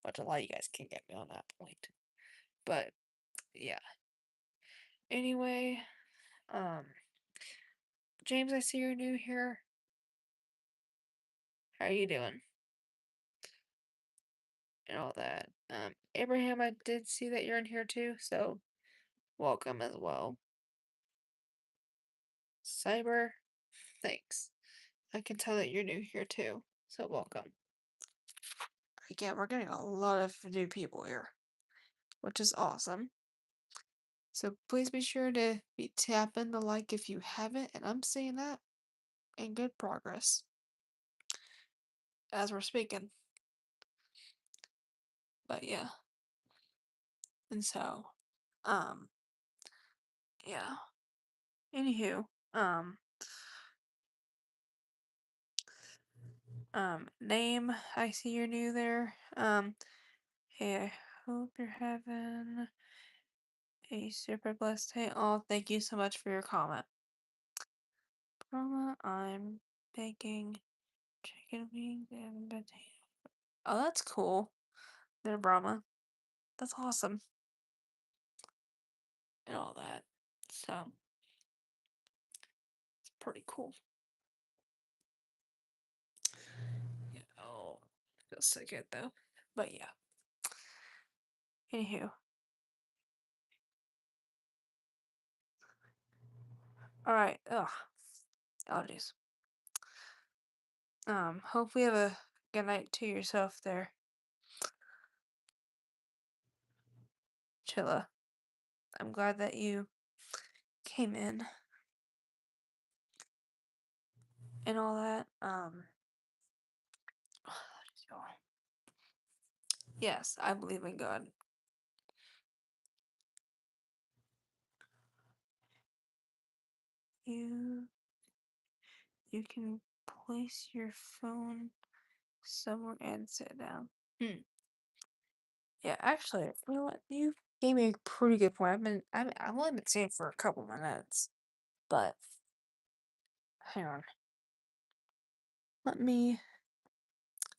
Speaker 1: Which a lot of you guys can get me on that point. But yeah. Anyway, um, James, I see you're new here. How are you doing? And all that. Abraham, I did see that you're in here too, so welcome as well. Cyber, thanks. I can tell that you're new here too, so welcome. Again, we're getting a lot of new people here, which is awesome. So please be sure to be tapping the like if you haven't, and I'm seeing that in good progress as we're speaking. But yeah, and so, um, yeah. Anywho, name. I see you're new there. Hey, I hope you're having a super blessed day. Oh, thank you so much for your comment. Brahma, I'm baking chicken wings and potato. Oh, that's cool. There, Brahma. That's awesome. And all that. So, it's pretty cool. Yeah, oh, feels so good though. But yeah. Anywho. Alright, ugh. Allergies. Hope you have a good night to yourself there, Chilla. I'm glad that you came in and all that. Yes, I believe in God. You you can place your phone somewhere and sit down. Yeah, actually, you know what? You gave me a pretty good point. I've only been seeing it for a couple minutes, but hang on. Let me.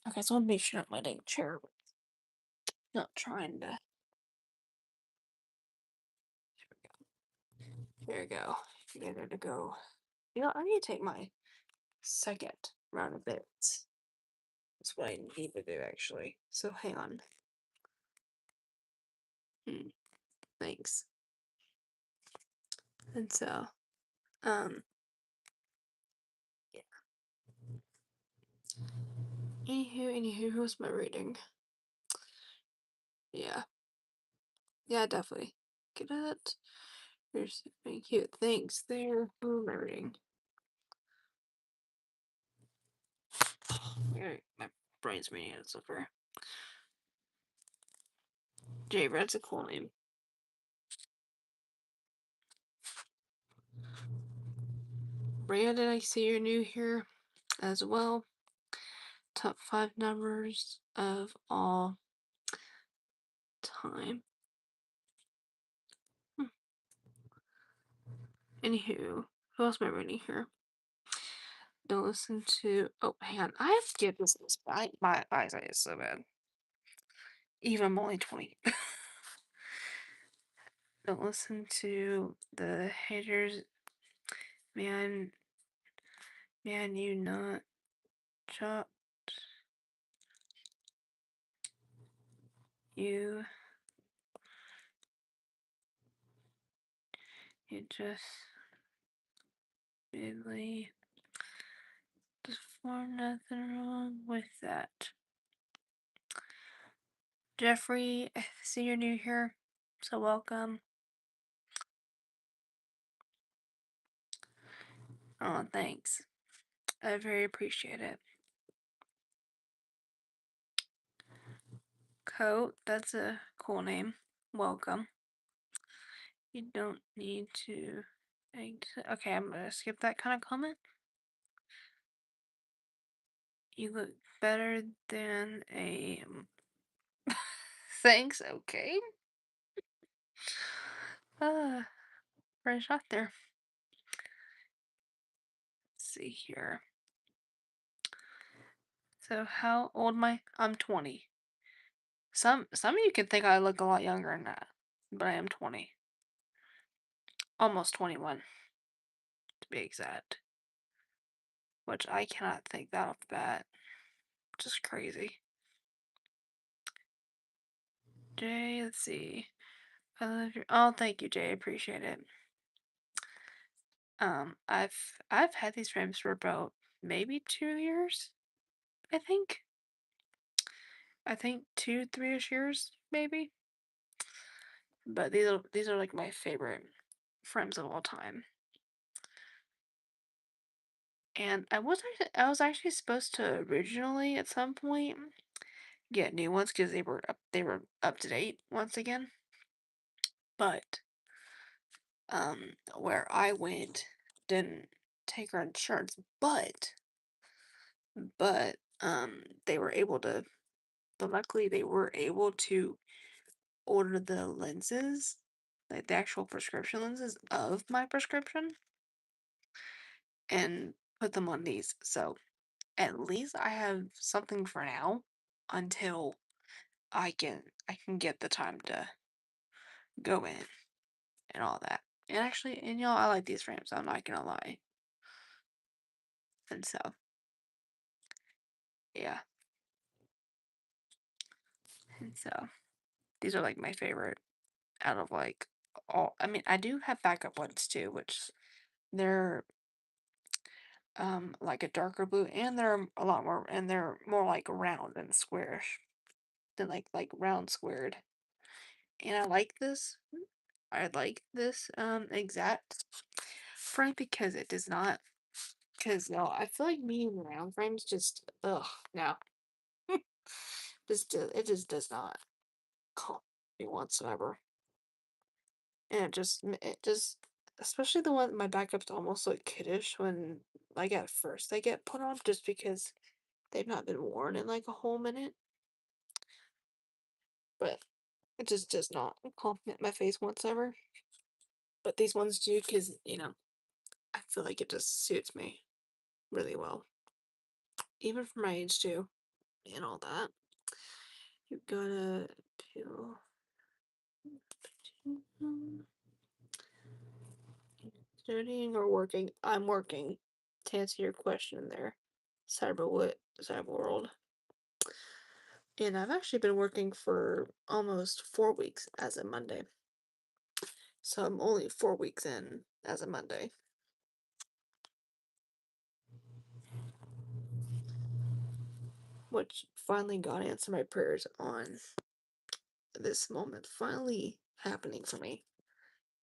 Speaker 1: Okay, so I want to make sure I'm letting chair. Not trying to. There we go. Get her to go. You know, I need to take my second round of bits. That's what I need to do actually. So hang on. Thanks. And so, um, yeah. Anywho, who's my rating? Yeah. Yeah, definitely. Get it. Here's thank you. Thanks. There. Who am I rating? My brain's meaning it's over. J Red's a cool name. Brandon, I see you're new here as well. Top 5 numbers of all time. Anywho, who else am I reading here? Don't listen to. Oh, hang on. I have to get this. My eyesight is so bad. Even I'm only 20. Don't listen to the haters. Man, you not chopped. You just really just for nothing wrong with that. Jeffrey, I see you're new here, so welcome. Oh, thanks. I very appreciate it. Coat, that's a cool name. Welcome. You don't need to. Okay, I'm gonna skip that kind of comment. You look better than a. Thanks, okay. Fresh out there. Let's see here. So how old am I? I'm 20. Some of you can think I look a lot younger than that, but I am 20. Almost 21, to be exact. Which I cannot think that off the bat. Just crazy. Jay, let's see. I love your. Oh, thank you, Jay. I appreciate it. I've had these frames for about maybe 2 years. I think. 2, 3ish years, maybe. But these are like my favorite frames of all time. And I was actually supposed to originally at some point get new ones because they were up to date once again. But where I went didn't take our insurance, but they were able to. But luckily, they were able to order the lenses, like the actual prescription lenses of my prescription, and put them on these. So at least I have something for now until I can get the time to go in and all that. And actually, and y'all, I like these frames. I'm not gonna lie. And so, yeah. And so, these are like my favorite out of like all. I mean, I do have backup ones too, which They're like a darker blue, and they're a lot more, and they're more like round and squarish than like round squared. And I like this exact frame because it does not, because no, I feel like medium round frames just no. It just does not calm me whatsoever. And it just especially the one my backup's almost look kiddish when like at first they get put on just because they've not been worn in like a whole minute. But it just does not compliment my face whatsoever. But these ones do because, I feel like it just suits me really well. Even for my age too, and all that. You gotta peel. Studying or working? I'm working. To answer your question there, Cyber World. And I've actually been working for almost 4 weeks as of Monday. So I'm only 4 weeks in as of Monday. Which finally God answered my prayers on this moment finally happening for me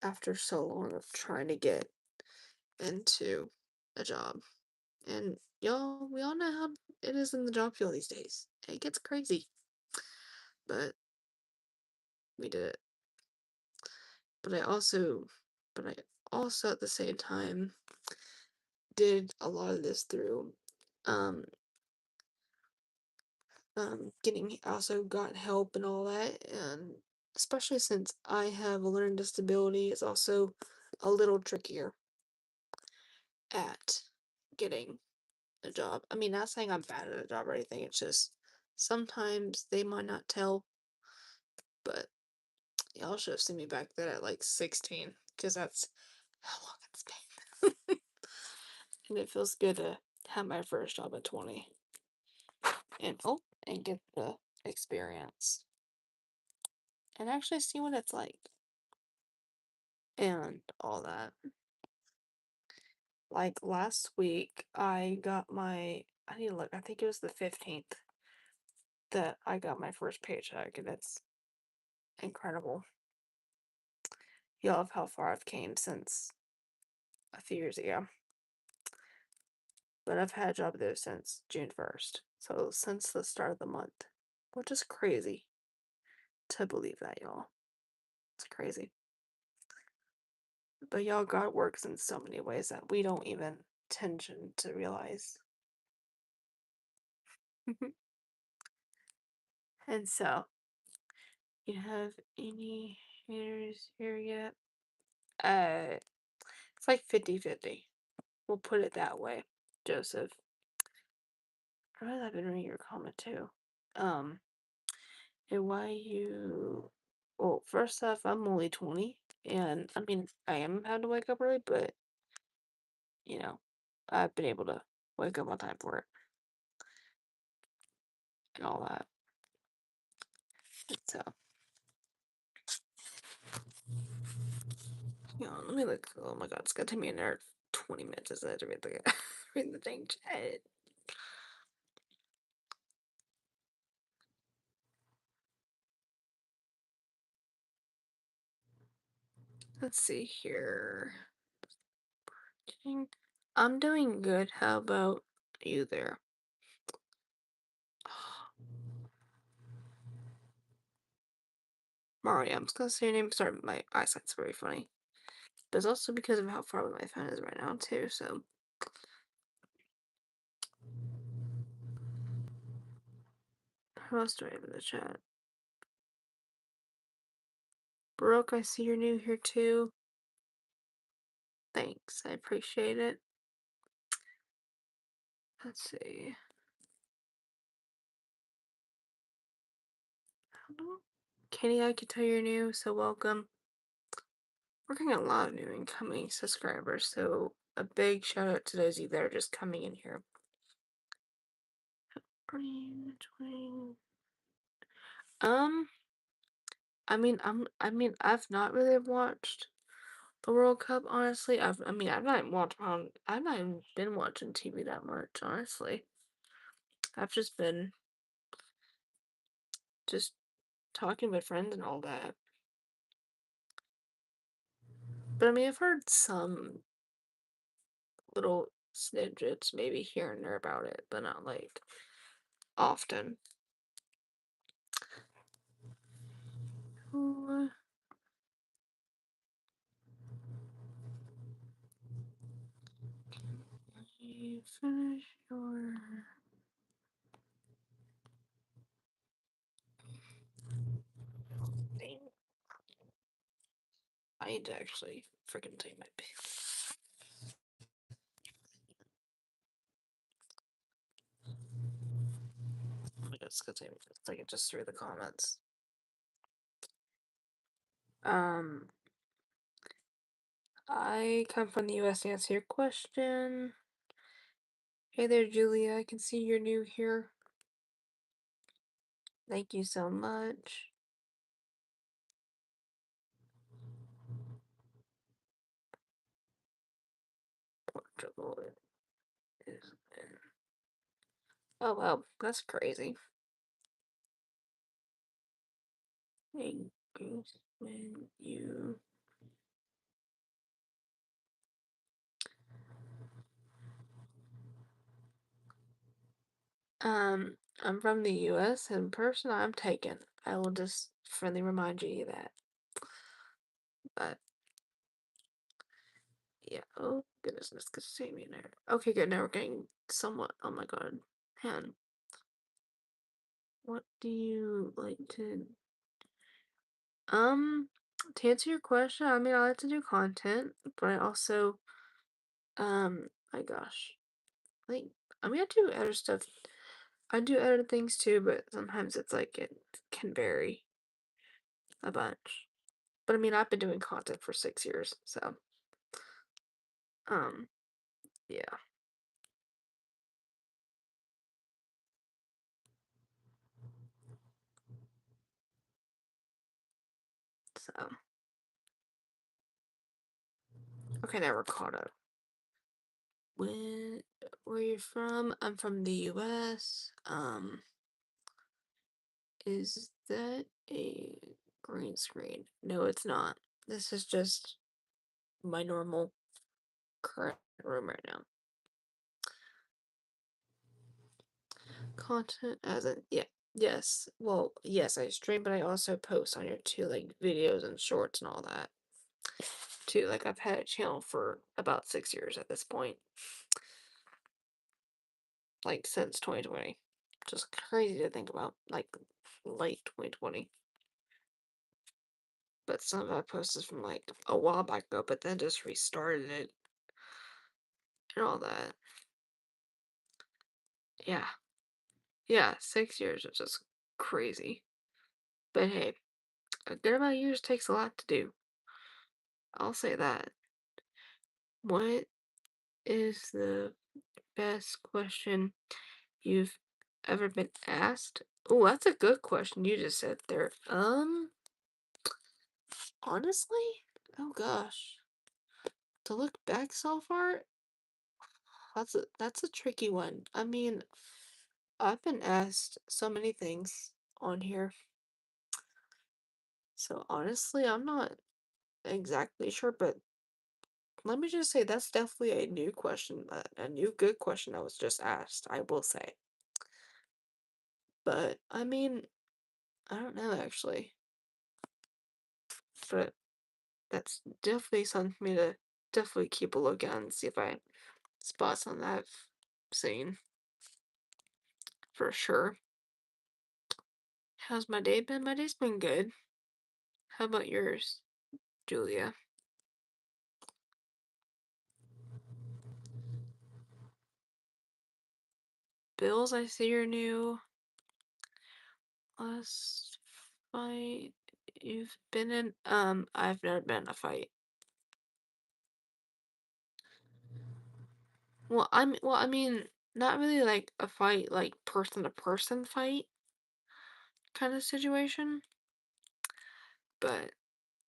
Speaker 1: after so long of trying to get into a job. And y'all, we all know how it is in the job field these days. It gets crazy. But we did it. But I also but I also at the same time did a lot of this through um getting also got help and all that, and especially since I have a learning disability, it's also a little trickier at getting a job. I mean, not saying I'm bad at a job or anything, it's just sometimes they might not tell, but y'all should have seen me back then at like 16, because that's how long it's been. And it feels good to have my first job at 20 and get the experience and actually see what it's like and all that. Like last week, I need to look, I think it was the 15th that I got my first paycheck, and it's incredible. Y'all of how far I've came since a few years ago. But I've had a job there since June 1st. So since the start of the month. Which is crazy to believe that, y'all. It's crazy. But y'all, God works in so many ways that we don't even tend to realize. And so, you have any haters here yet? It's like 50-50. We'll put it that way, Joseph. I realize I've been reading your comment too. Um, and why you. Well, first off, I'm only 20, and I mean, I am having to wake up early, but, you know, I've been able to wake up on time for it and all that. So, let me look. Oh my god, it's gonna take me another 20 minutes as I have to read the, read the dang chat. Let's see here. I'm doing good. How about you there? Mario, I'm just gonna say your name. Sorry, my eyesight's very funny. But it's also because of how far away my phone is right now, too, so. Who else do I have in the chat? Baroque, I see you're new here, too. Thanks, I appreciate it. Let's see. Kenny, I can tell you're new, so welcome. We're getting a lot of new incoming subscribers, so a big shout out to those of you that are just coming in here. Um, I mean, I've not really watched The World Cup, honestly, I mean, I've not even been watching TV that much, honestly. I've just been just talking with friends and all that. But I mean, I've heard some little snippets, maybe here and there about it, but not like often. Ooh, you finish your thing. I need to actually freaking take my pill. It's gonna take me a second just through the comments. Um, I come from the US to answer your question. Hey there, Julia. I can see you're new here. Thank you so much. Portugal is in. Oh, wow. That's crazy. Thank you when you. I'm from the US. In person, I'm taken. I will just friendly remind you of that. But yeah. Oh goodness, this could save me there. Okay, good. Now we're getting somewhat. Oh my god, Han. What do you like to? Um, to answer your question, I mean, I like to do content, but I also, my gosh, like, I mean, I do other stuff. I do other things too, but sometimes it's like it can vary a bunch. But I mean, I've been doing content for 6 years, so, um, yeah. So, okay, now we're caught up. When, where you from? I'm from the US. Is that a green screen? No, it's not. This is just my normal current room right now. Content as in, yeah, yes. Well, yes, I stream, but I also post on here too, like videos and shorts and all that too. Like I've had a channel for about 6 years at this point, like since 2020. Just crazy to think about, like late 2020. But some of my posts is from like a while back ago, but then just restarted it and all that. Yeah, yeah, 6 years is just crazy. But hey, a good amount of years takes a lot to do. I'll say that. What is the best question you've ever been asked? Oh, that's a good question you just said there. Honestly, oh gosh, to look back so far, that's a tricky one. I mean, I've been asked so many things on here, so honestly, I'm not exactly sure, but let me just say that's definitely a new question, a new good question that was just asked, I will say. But I mean, I don't know actually, but that's definitely something for me to definitely keep a look at and see if I spot something that I've seen for sure. How's my day been? My day's been good. How about yours, Julia? Bills, I see you're new. Last fight you've been in? I've never been in a fight. I mean, not really like a fight, like person to person fight kind of situation, but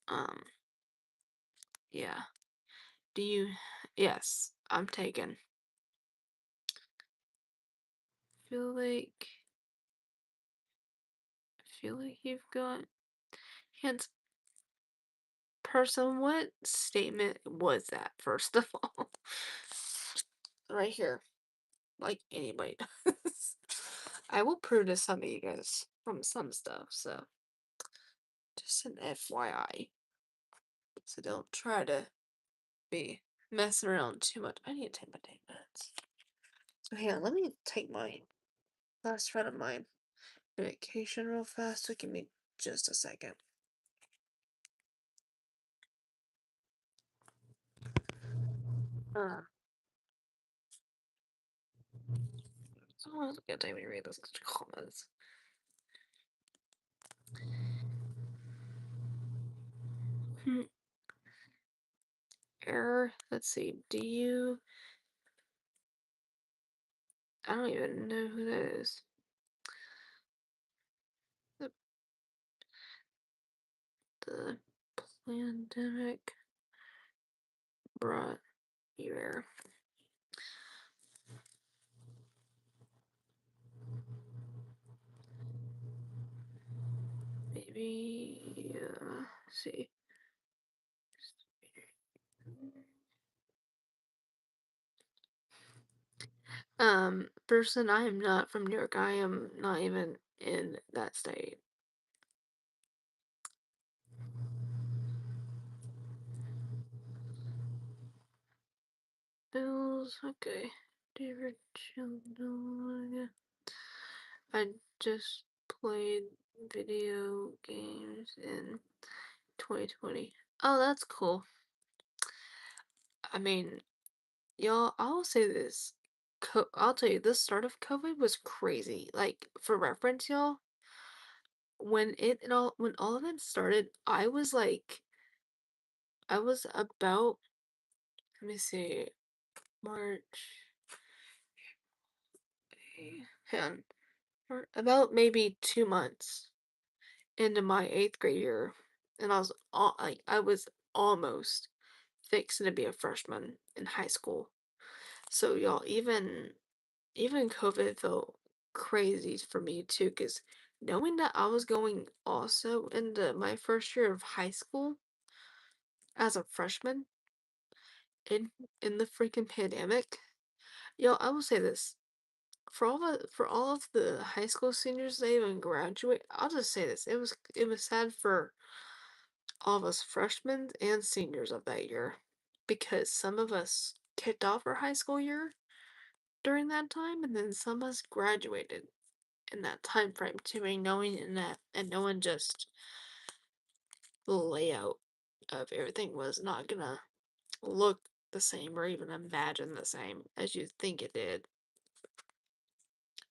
Speaker 1: um, Yeah. Do you? Yes, I'm taken. Feel like feel like you've got hands. Person, what statement was that? First of all, right here, like anybody does. I will prove to some of you guys from some stuff. So just an FYI. So don't try to be messing around too much. I need to take my 10 minutes. So hang on, let me take my last round of my medication real fast. So give me just a second. Someone's gonna take me to read those comments. Error. Let's see. Do you? I don't even know who that is. The, the pandemic brought you here. Maybe, see. Person, I am not from New York. I am not even in that state. Bills, okay. David Children. I just played video games in 2020. Oh, that's cool. I mean, y'all, I'll say this. I'll tell you, the start of COVID was crazy. Like, for reference, y'all, when all of it started, I was about, let me see, March, hang on, about maybe 2 months into my 8th grade year, and I was almost fixing to be a freshman in high school. So y'all, even COVID felt crazy for me too, because knowing that I was going also into my first year of high school as a freshman in the freaking pandemic, yo, I will say this. For all of the high school seniors that even graduate, I'll just say this. It was sad for all of us freshmen and seniors of that year because some of us kicked off our high school year during that time and then some of us graduated in that time frame too, and knowing just the layout of everything was not gonna look the same or even imagine the same as you think it did,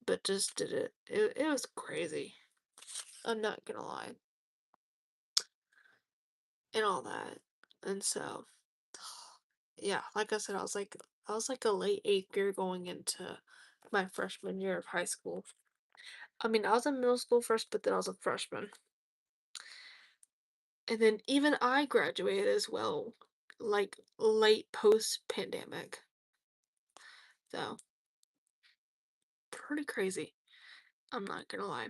Speaker 1: but just did it. It was crazy. I'm not gonna lie. And all that. And so, yeah, like I said, I was like a late 8th grader going into my freshman year of high school. I mean, I was in middle school first, but then I was a freshman. And then even I graduated as well, like late post pandemic. So, pretty crazy. I'm not gonna lie.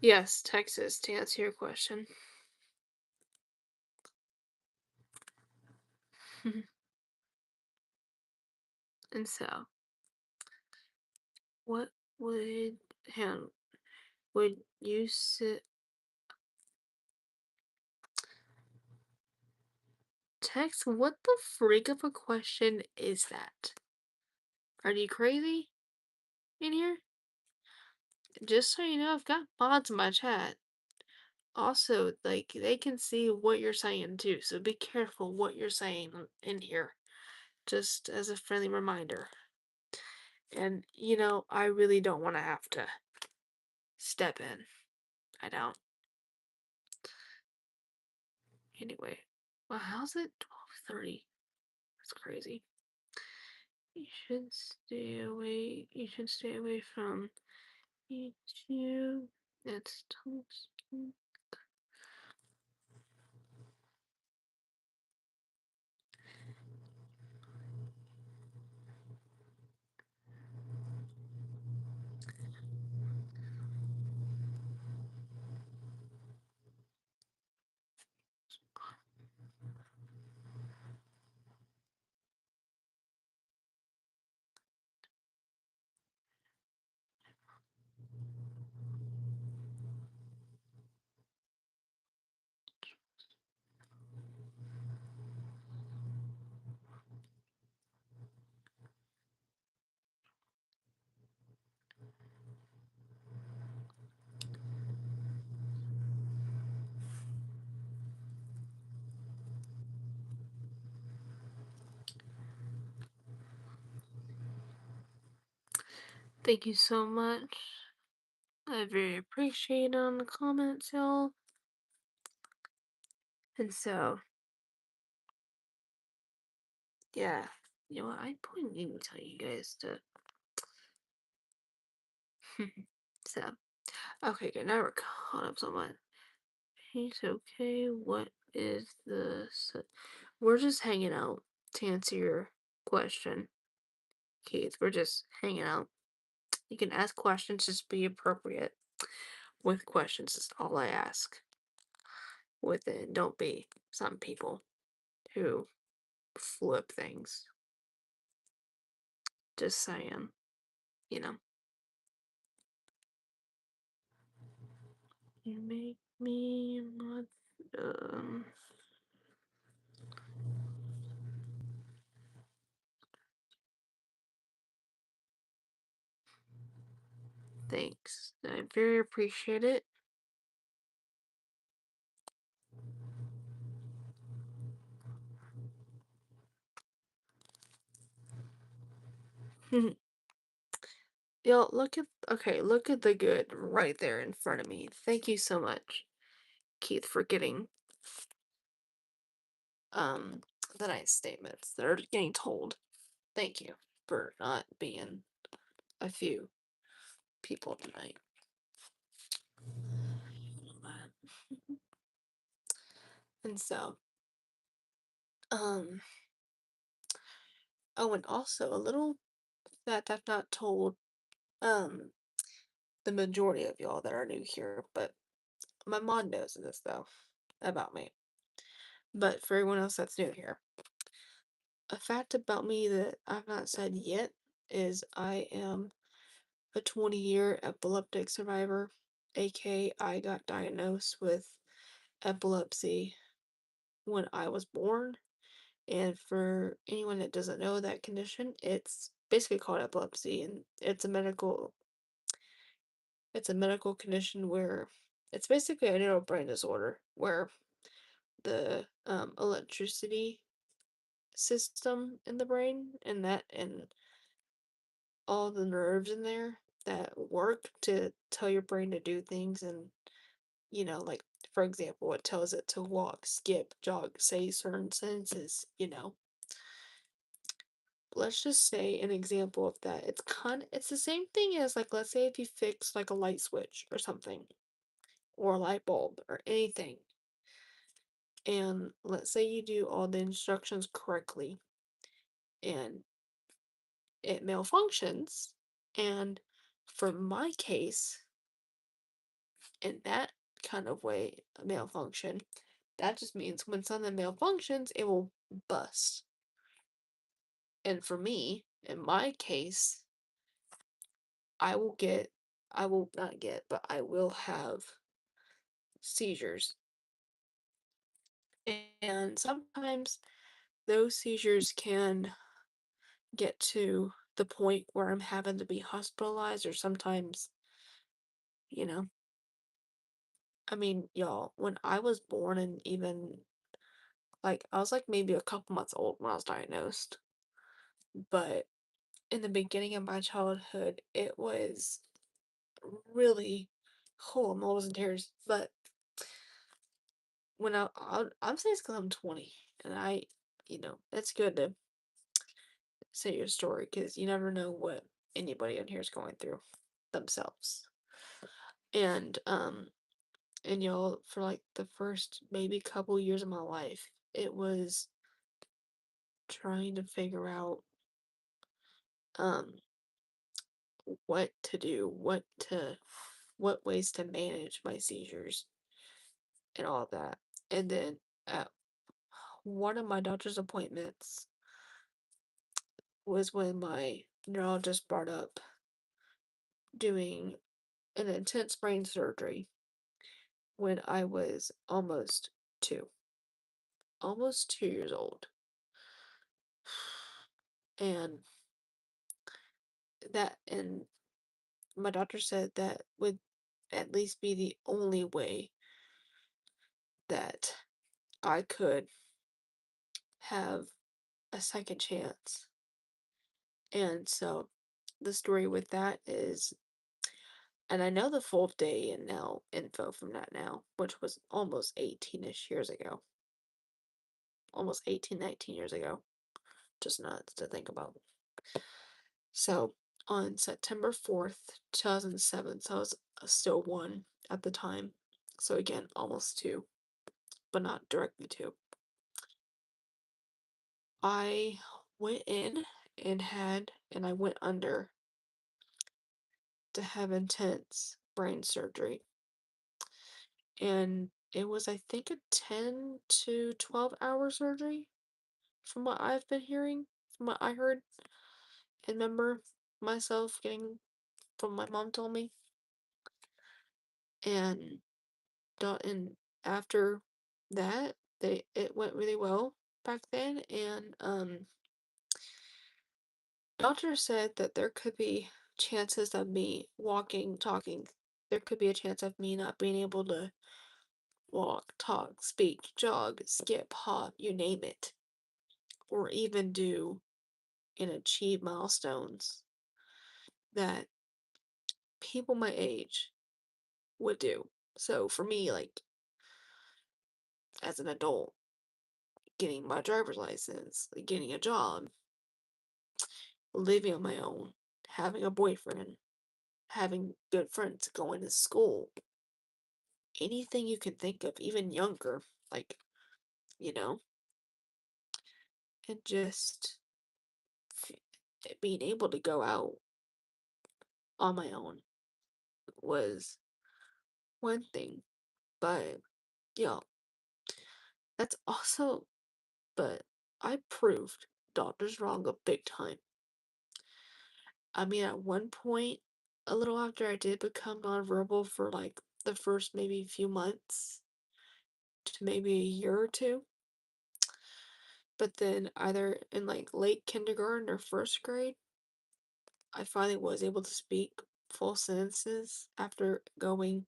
Speaker 1: Yes, Texas, to answer your question. And so, what would, hang would you sit, Tex, what the freak of a question is that? Are you crazy in here? Just so you know, I've got mods in my chat. Also, like, they can see what you're saying too, so be careful what you're saying in here. Just as a friendly reminder. And, I really don't want to have to step in. I don't. Anyway. Well, how's it 12:30? That's crazy. You should stay away from YouTube. That's toast.
Speaker 2: Thank you so much. I very appreciate the comments, y'all. And so, yeah, you know what? I probably need to tell you guys to. So, okay, good. Now we're caught up somewhat. He's okay. What is we're just hanging out to answer your question, Keith. We're just hanging out. You can ask questions, just be appropriate with questions. Is all I ask. With it, don't be some people who flip things. Just saying, you know. You make me not thanks. I very appreciate it. Yo, look at the good right there in front of me. Thank you so much, Keith, for getting um the nice statements that are getting told. Thank you for not being a few people tonight. And so, um, oh, and also a little that I've not told um the majority of y'all that are new here, but my mom knows this though about me. But for everyone else that's new here, a fact about me that I've not said yet is I am a 20-year epileptic survivor, aka I got diagnosed with epilepsy when I was born. And for anyone that doesn't know that condition, it's basically called epilepsy, and it's a medical condition where it's basically a neural brain disorder where the electricity system in the brain and all the nerves in there that work to tell your brain to do things and like for example it tells it to walk, skip, jog, say certain sentences. Let's just say an example of that. It's the same thing as, like, let's say if you fix like a light switch or something or a light bulb or anything, and let's say you do all the instructions correctly and it malfunctions. And for my case, in that kind of way, a malfunction, that just means when something malfunctions, it will bust. And for me, in my case, I will get, I will not get, but I will have seizures. And sometimes those seizures can get to the point where I'm having to be hospitalized, or sometimes, you know, I mean, y'all, when I was born and even like I was like maybe a couple months old when I was diagnosed, but in the beginning of my childhood, it was really I'm almost in tears. But when I'm saying it's because I'm 20, and it's good to say your story because you never know what anybody in here is going through themselves. And y'all, for like the first maybe couple years of my life, it was trying to figure out um what to do, what ways to manage my seizures and all of that. And then at one of my doctor's appointments was when my neurologist brought up doing an intense brain surgery when I was almost 2 years old. And and my doctor said that would at least be the only way that I could have a second chance. And so the story with that is, and I know the full day and now info from that now, which was almost 18-ish years ago. Almost 18, 19 years ago. Just nuts to think about. So on September 4th, 2007, so I was still one at the time. So again, almost two, but not directly two. I went in and I went under to have intense brain surgery. And it was, I think, a 10 to 12-hour surgery from what I've been hearing, from what I heard and remember myself getting from my mom told me. And and after that, it went really well back then. And doctor said that there could be chances of me walking, talking. There could be a chance of me not being able to walk, talk, speak, jog, skip, hop, you name it, or even do and achieve milestones that people my age would do. So for me, like as an adult, getting my driver's license, like, getting a job, living on my own, having a boyfriend, having good friends, going to school, anything you can think of, even younger, like, you know, and just being able to go out on my own was one thing. But, yeah, that's also, but I proved doctors wrong a big time. I mean, at one point, a little after I did become nonverbal for like the first maybe few months to maybe a year or two, but then either in like late kindergarten or first grade, I finally was able to speak full sentences after going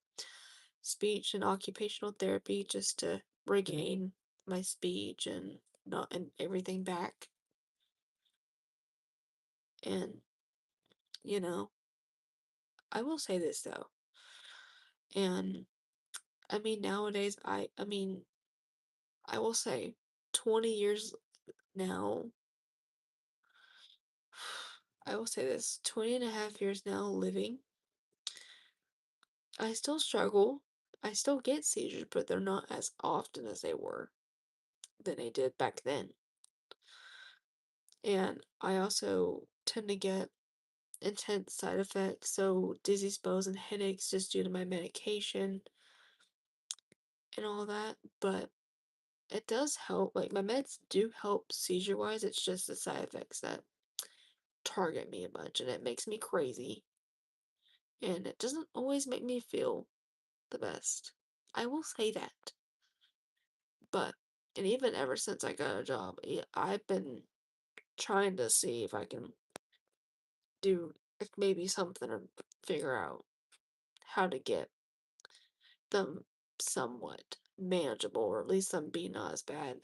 Speaker 2: speech and occupational therapy just to regain my speech and not and everything back. And you know, I will say this though, and I mean nowadays I mean I will say 20 years now, I will say this, 20 and a half years now living, I still struggle. I still get seizures, but they're not as often as they were than they did back then. And I also tend to get intense side effects, so dizzy spells and headaches just due to my medication and all that. But it does help. Like my meds do help seizure wise. It's just the side effects that target me a bunch and it makes me crazy. And it doesn't always make me feel the best. I will say that. But, and even ever since I got a job, I've been trying to see if I can do maybe something or figure out how to get them somewhat manageable or at least them be not as bad.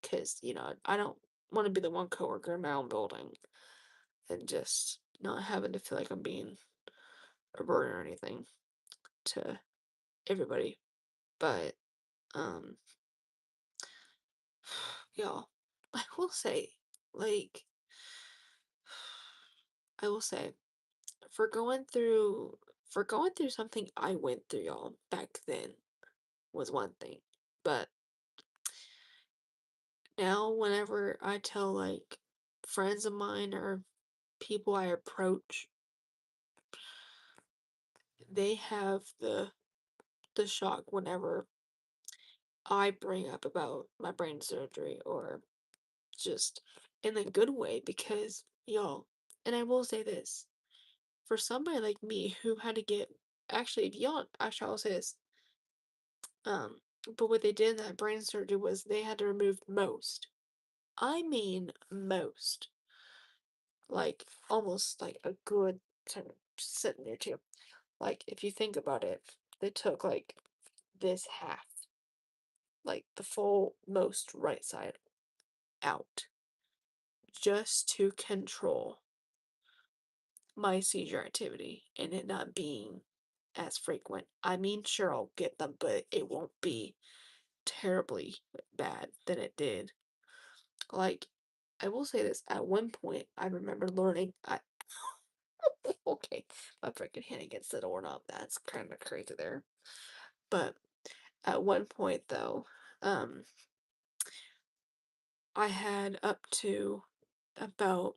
Speaker 2: Because, I don't want to be the one coworker in my own building and just not having to feel like I'm being a burden or anything to everybody. But, um, yeah, I will say, like, I will say, for going through something I went through, y'all, back then was one thing. But now whenever I tell like friends of mine or people I approach, they have the shock whenever I bring up about my brain surgery or just in a good way because y'all, and I will say this, for somebody like me who had to get actually if y'all actually I'll say this, um, but what they did in that brain surgery was they had to remove most. I mean most. Like almost like a good kind of sitting there too. Like if you think about it, they took like this half, like the full most right side out just to control my seizure activity and it not being as frequent. I mean, sure, I'll get them, but it won't be terribly bad than it did. Like, I will say this, at one point, I remember learning, okay, my freaking hand against the doorknob, that's kind of crazy there. But at one point, though, um, I had up to about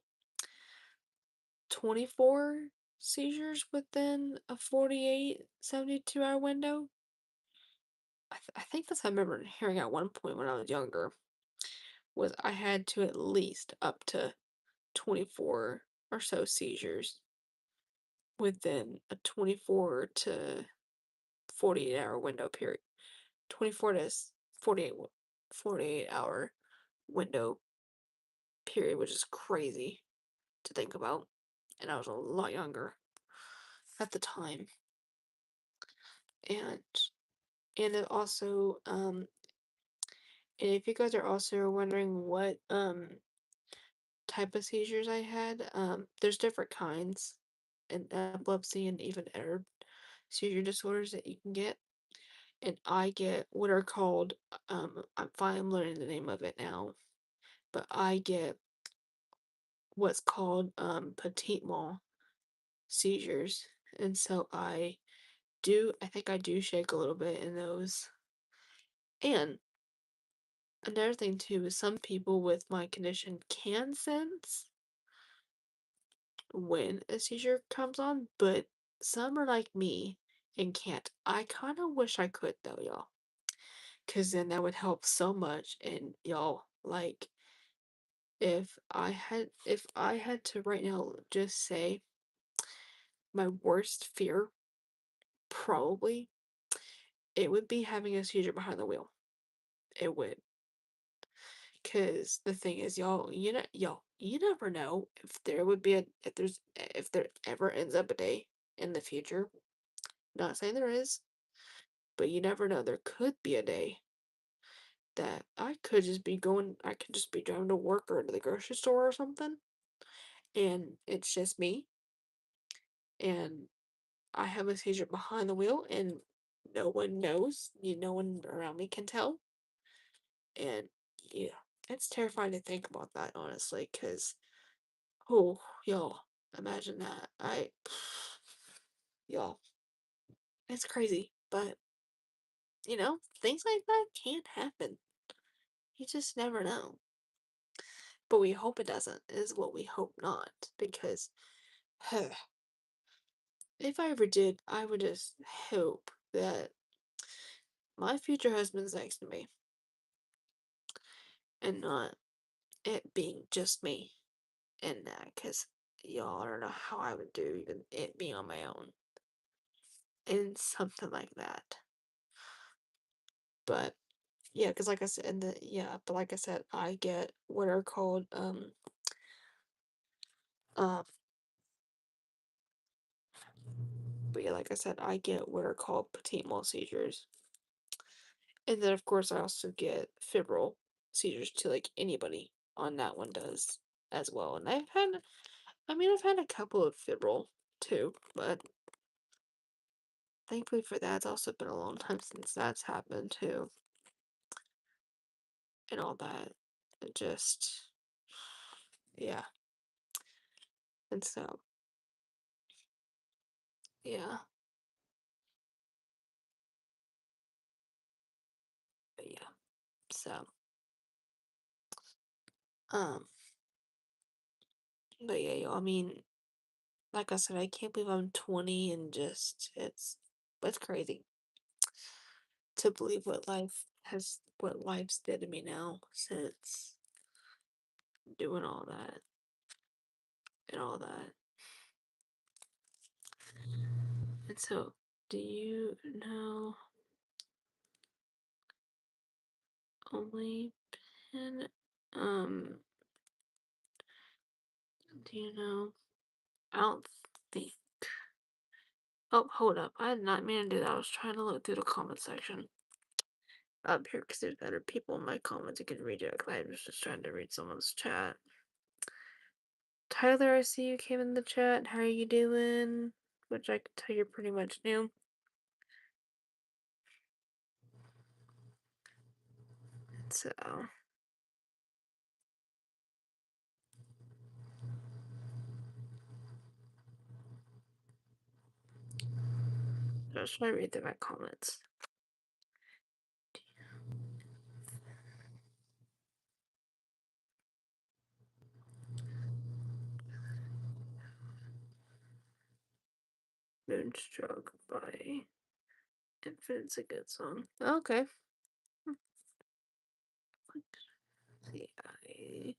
Speaker 2: 24 seizures within a 48, 72-hour window. I think that's what I remember hearing at one point when I was younger, was I had to at least up to 24 or so seizures within a 24 to 48-hour window period. 24 to 48, 48-hour window period, which is crazy to think about. And I was a lot younger at the time. And it also and if you guys are also wondering what type of seizures I had, there's different kinds and epilepsy and even other seizure disorders that you can get. And I get what are called I'm fine, I'm learning the name of it now, but I get what's called petit mal seizures. And so I think I do shake a little bit in those. And another thing too is some people with my condition can sense when a seizure comes on, but some are like me and can't. I kind of wish I could though, y'all, because then that would help so much. And y'all, like, if I had to right now just say my worst fear, probably it would be having a seizure behind the wheel. It would. Cause the thing is, y'all, you never know if there would be if there ever ends up a day in the future. Not saying there is, but you never know. There could be a day that I could just be driving to work or to the grocery store or something, and it's just me, and I have a seizure behind the wheel, and no one knows. No one around me can tell, and yeah, it's terrifying to think about that, honestly, because oh, y'all, imagine that. Y'all, it's crazy, but things like that can't happen. You just never know. But we hope it doesn't, is what we hope not, because if I ever did, I would just hope that my future husband's next to me and not it being just me in that, because y'all, I don't know how I would do even it being on my own in something like that. But yeah, because like I said, but like I said, I get what are called um, but yeah, like I said, I get what are called petit mal seizures, and then of course I also get febrile seizures too, like anybody on that one does as well. And I've had a couple of febrile too, but thankfully for that, it's also been a long time since that's happened too, and all that. It just, yeah, and so yeah, but yeah, so um. But yeah, yo, I mean, like I said, I can't believe I'm 20 and just it's crazy to believe what life's did to me now since doing all that and all that. And so, do you know only pen? Do you know? I don't think. Oh, hold up. I did not mean to do that. I was trying to look through the comment section up here because there's other people in my comments who can read it. 'Cause I was just trying to read someone's chat. Tyler, I see you came in the chat. How are you doing? Which I can tell you're pretty much new. So, just want to read through my comments. Moonstruck by Infinite's a good song. Okay. See, I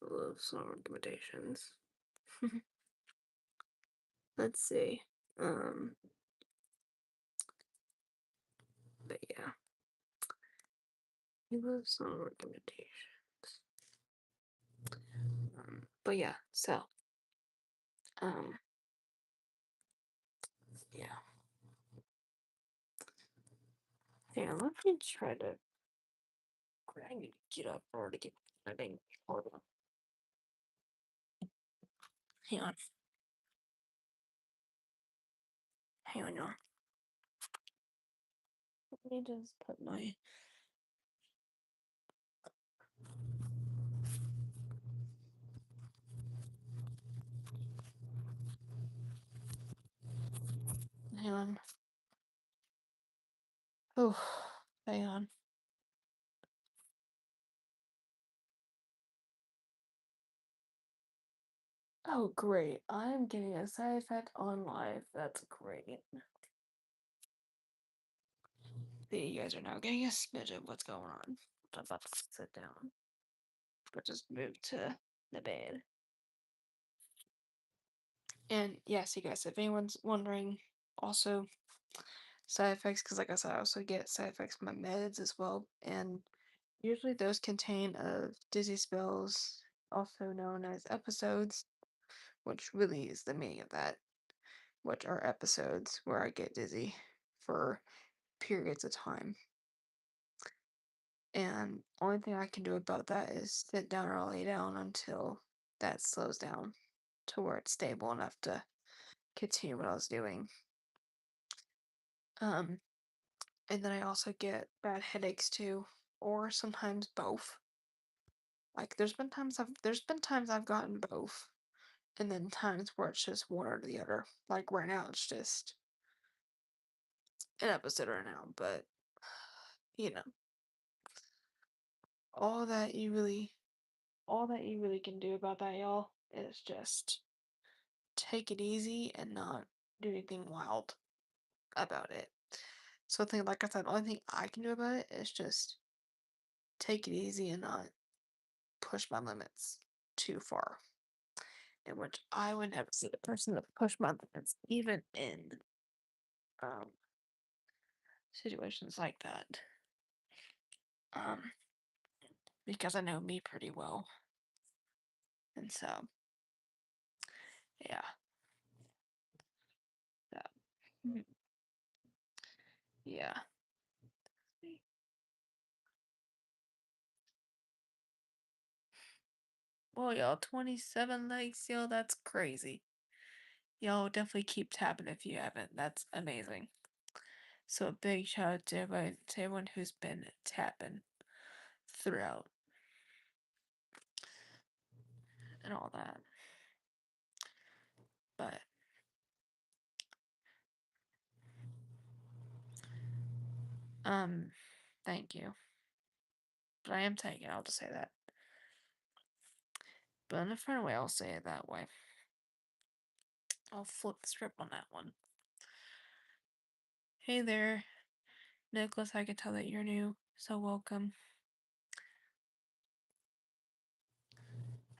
Speaker 2: love song recommendations. Let's see. But yeah. I love song recommendations. But yeah, so um yeah. Yeah, let me try to I need to get up or to get I think hold on. Hang on. Hang on, y'all. Let me just put my hang on. Oh, hang on. Oh, great. I'm getting a side effect on live. That's great. See, you guys are now getting a smidge of what's going on. I'm about to sit down. But just move to the bed. And yes, you guys, if anyone's wondering, also side effects, because like I said, I also get side effects from my meds as well. And usually those contain of dizzy spells, also known as episodes, which really is the meaning of that, which are episodes where I get dizzy for periods of time. And only thing I can do about that is sit down or lay down until that slows down to where it's stable enough to continue what I was doing. And then I also get bad headaches too, or sometimes both. Like there's been times I've gotten both, and then times where it's just one or the other. Like right now it's just an episode right now, but you know, all that you really all that you really can do about that, y'all, is just take it easy and not do anything wild about it. So I think, like I said, the only thing I can do about it is just take it easy and not push my limits too far. In which I would never see the person that push my limits, even in um situations like that. Um, because I know me pretty well. And so yeah. Yeah. Yeah. Well, y'all, 27 likes, yo, that's crazy. Y'all definitely keep tapping if you haven't. That's amazing. So a big shout out to everyone who's been tapping throughout and all that. But thank you. But I am taking. I'll just say that. But in a friend way, I'll say it that way. I'll flip the script on that one. Hey there, Nicholas. I can tell that you're new, so welcome.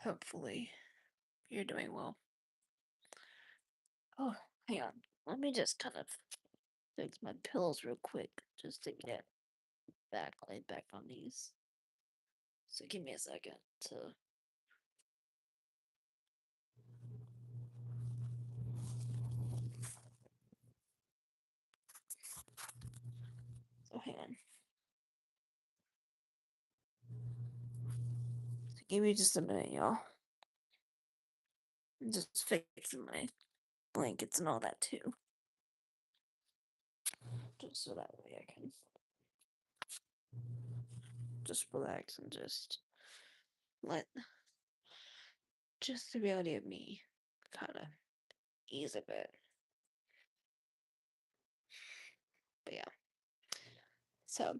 Speaker 2: Hopefully, you're doing well. Oh, hang on. Let me just kind of fix my pillows real quick just to get laid back on these. So give me a second to. So hang on. So give me just a minute, y'all. Just fixing my blankets and all that too. Just so that way I can just relax and just let just the reality of me kind of ease a bit. But yeah. So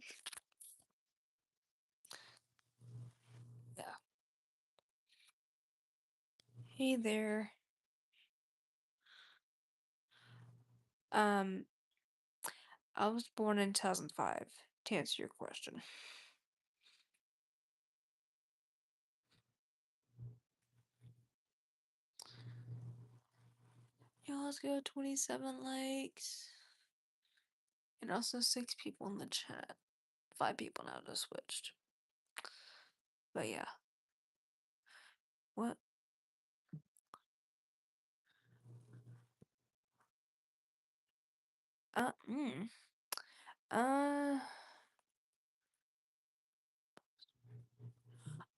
Speaker 2: yeah. Hey there. Um, I was born in 2005, to answer your question. Yeah, let's go 27 likes. And also 6 people in the chat. 5 people now just switched. But yeah. What? Uh, mm. Uh,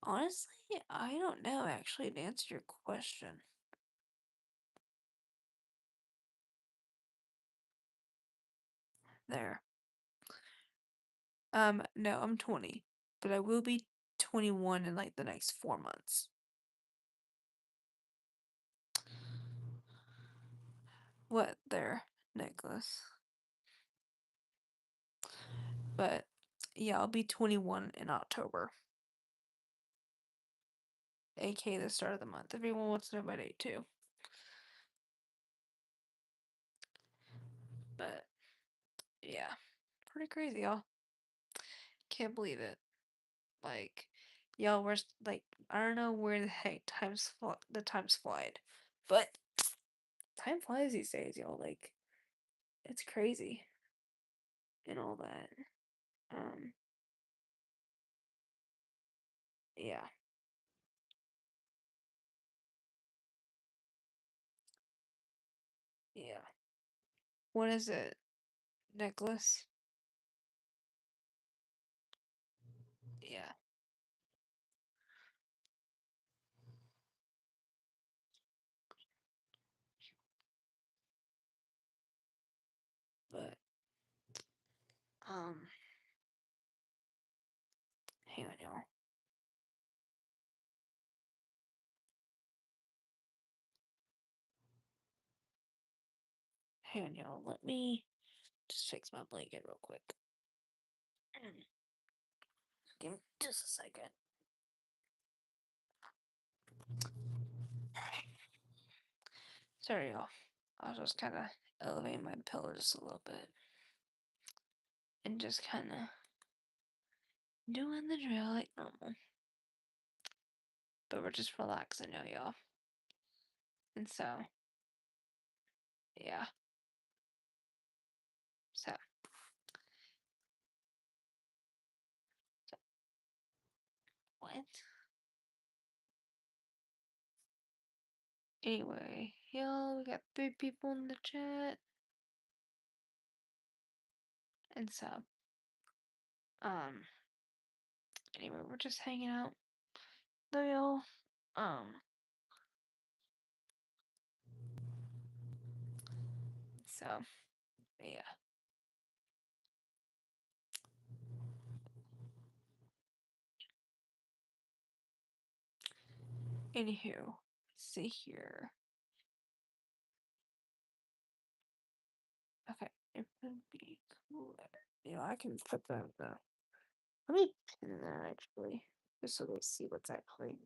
Speaker 2: Honestly, I don't know actually to answer your question. There. No, I'm 20, but I will be 21 in like the next 4 months. What there, Nicholas? But yeah, I'll be 21 in October. aka the start of the month. Everyone wants to know my date too. But yeah, pretty crazy, y'all. Can't believe it. Like, y'all were like, I don't know where the heck the time's flied, but time flies these days, y'all. Like, it's crazy and all that. Um, yeah, yeah. What is it, Necklace? Yeah, but um, hang on, y'all. Hang on, y'all. Let me just fix my blanket real quick. Give me just a second. Sorry, y'all. I was just kind of elevating my pillow just a little bit. And just kind of doing the drill like normal. But we're just relaxing now, y'all. And so, yeah. So, what? Anyway, y'all, we got 3 people in the chat. And so, um, anyway, we're just hanging out. Though, y'all, so, yeah. Anywho, see here. Okay, it would be cooler. You know, I can put that though. Let me pin that actually, just so they see what's actually.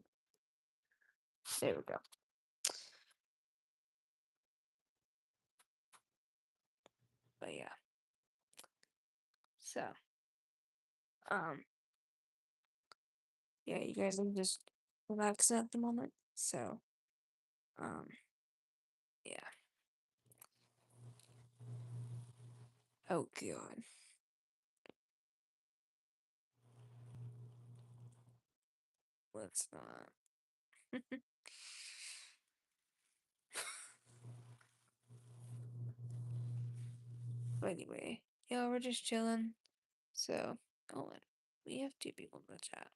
Speaker 2: There we go. But yeah. So, um, yeah, you guys are just relaxing at the moment. So, um, yeah. Oh god. Let's not. But anyway, yeah, we're just chilling. So, oh, we have 2 people in the chat.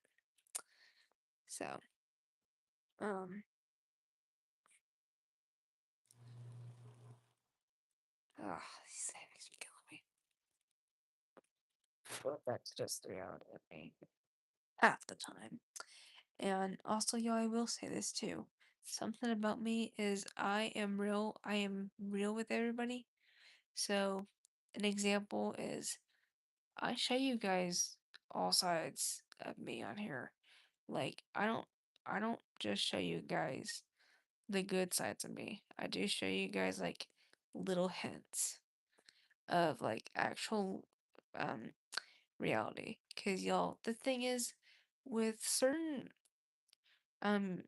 Speaker 2: So, um,
Speaker 1: Ugh, these things are killing me. But that's just the reality of me half the time. And also, y'all, I will say this too. Something about me is I am real. I am real with everybody. So, an example is I show you guys all sides of me on here. Like, I don't just show you guys the good sides of me. I do show you guys like little hints of like actual um reality. Cause y'all, the thing is with certain um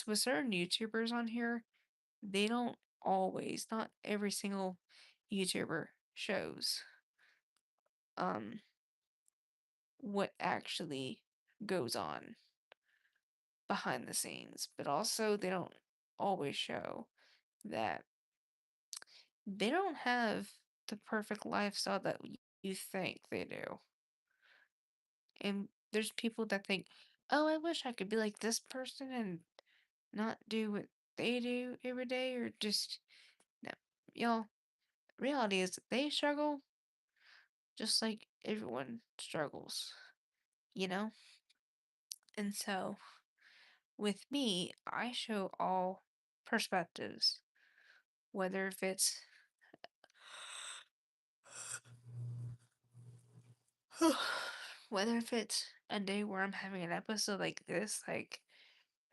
Speaker 1: with certain YouTubers on here, they don't always, not every single YouTuber shows um what actually goes on behind the scenes, but also they don't always show that they don't have the perfect lifestyle that you think they do. And there's people that think, oh, I wish I could be like this person and not do what they do every day, or just, no. Y'all, reality is they struggle just like everyone struggles, you know? And so with me, I show all perspectives, whether if it's whether if it's a day where I'm having an episode like this, like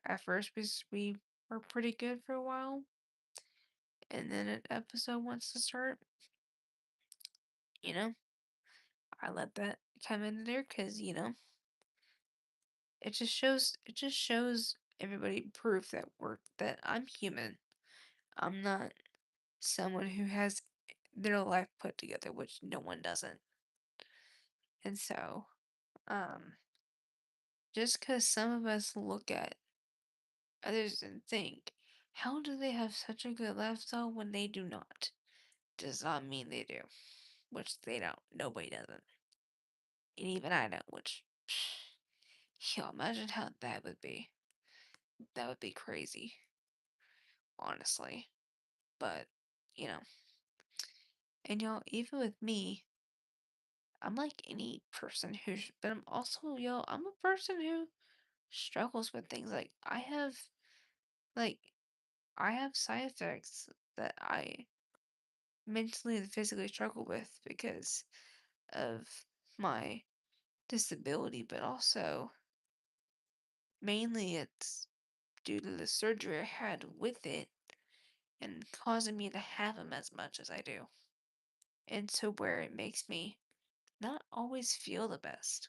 Speaker 1: at first we were pretty good for a while, and then an episode wants to start, you know, I let that come in there because, it just shows everybody proof that I'm human. I'm not someone who has their life put together, which no one doesn't. And so, um, just because some of us look at others and think, how do they have such a good lifestyle when they do not? Does not mean they do, which they don't. Nobody doesn't. And even I don't, which, yo, imagine how that would be. That would be crazy, honestly. But, you know, and y'all, even with me, I'm like any person but I'm also, I'm a person who struggles with things. Like, I have side effects that I mentally and physically struggle with because of my disability, but also mainly it's due to the surgery I had with it and causing me to have them as much as I do. And so where it makes me not always feel the best,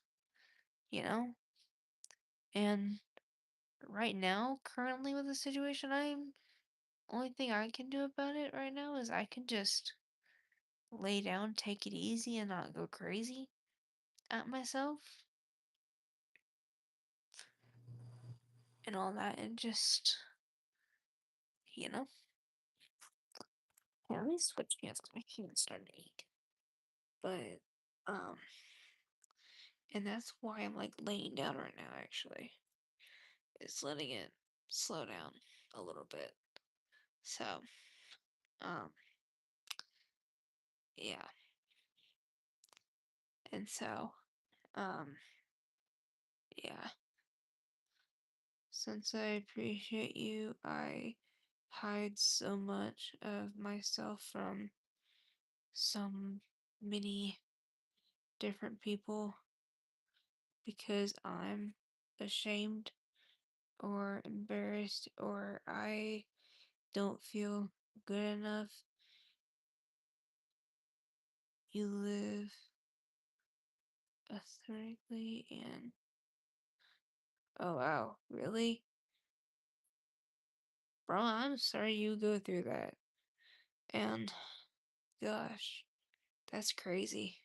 Speaker 1: you know? And right now, currently with the situation only thing I can do about it right now is I can just lay down, take it easy, and not go crazy at myself and all that, and just, you know? Yeah, let me switch hands because my hand's starting to ache. But, um, and that's why I'm like laying down right now, actually. Is letting it slow down a little bit. So, um, yeah. And so, um, yeah. Since I appreciate you, I hide so much of myself from so many different people because I'm ashamed or embarrassed or I don't feel good enough. You live aesthetically and oh wow, really? Bro, I'm sorry you go through that. And gosh, that's crazy.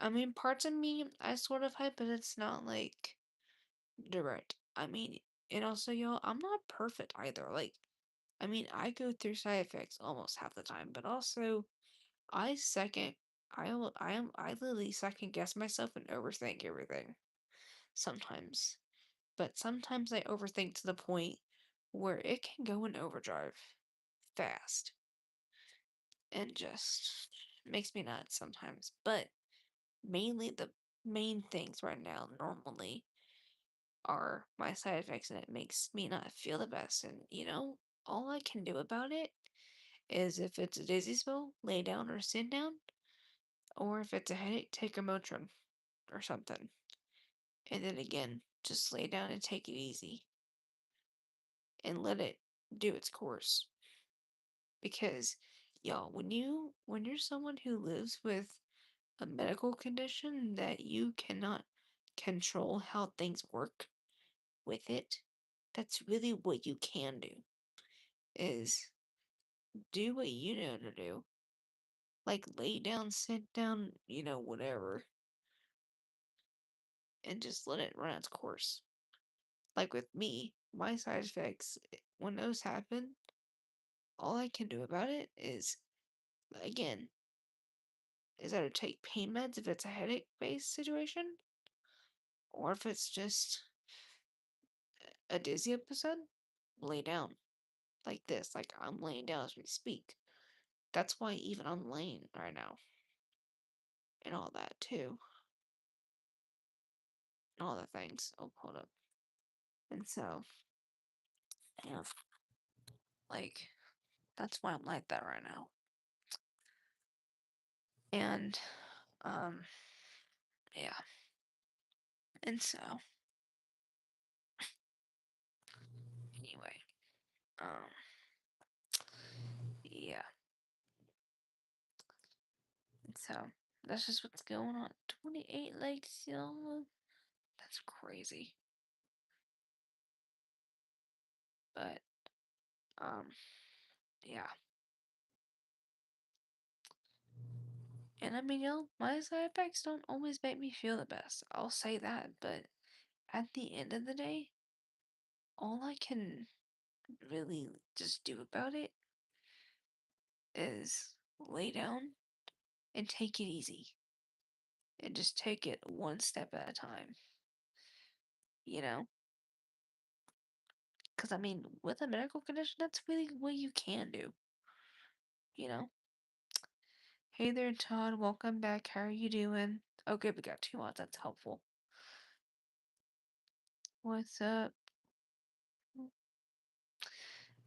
Speaker 1: I mean, parts of me I sort of hype, but it's not like direct. I mean, and also, I'm not perfect either. Like, I mean, I go through side effects almost half the time, but also, I second, I literally second guess myself and overthink everything sometimes. But sometimes I overthink to the point where it can go in overdrive fast. and just makes me nuts sometimes. But mainly the main things right now normally are my side effects, and it makes me not feel the best. And all I can do about it is if it's a dizzy spell, lay down or sit down, or if it's a headache, take a Motrin or something. And then again, just lay down and take it easy and let it do its course. Because y'all, when you're someone who lives with a medical condition that you cannot control how things work with it, that's really what you can do is do what you know to do. Like lay down, sit down, whatever, and just let it run its course. Like with me, my side effects, when those happen, all I can do about it is, again, is either take pain meds if it's a headache based situation, or if it's just a dizzy episode, lay down like this. Like I'm laying down as we speak. That's why even I'm laying right now and all that too. And all the things. Oh, hold up. And so, yeah, like, that's why I'm like that right now. And, um, yeah. And so, anyway, um, yeah. And so, that's just what's going on. 28 likes, y'all. That's crazy. But, um, yeah. And I mean, my side effects don't always make me feel the best. I'll say that. But at the end of the day, all I can really just do about it is lay down and take it easy and just take it one step at a time, you know? Because, I mean, with a medical condition, that's really what you can do, you know? Hey there, Todd. Welcome back. How are you doing? Okay, we got 2 mods. That's helpful. What's up?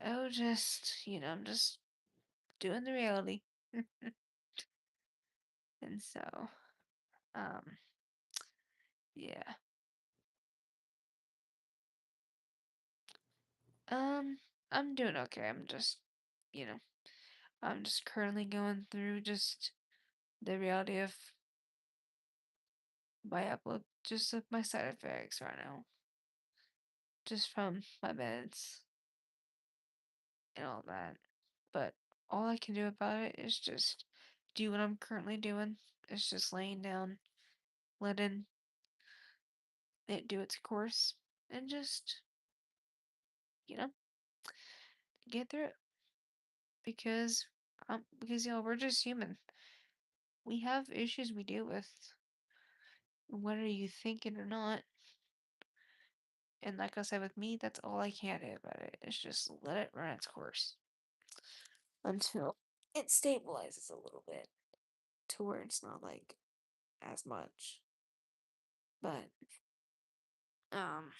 Speaker 1: Oh, I'm just doing the reality. And so, um, yeah. Um, I'm doing okay. You know, I'm just currently going through just the reality of my upload, just of my side effects right now, just from my meds and all that. But all I can do about it is just do what I'm currently doing. It's just laying down, letting it do its course, and just, you know, get through it. Because we're just human. We have issues we deal with, whether you think it or not. And like I said, with me, that's all I can do about it. Is just let it run its course until it stabilizes a little bit to where it's not like as much. But um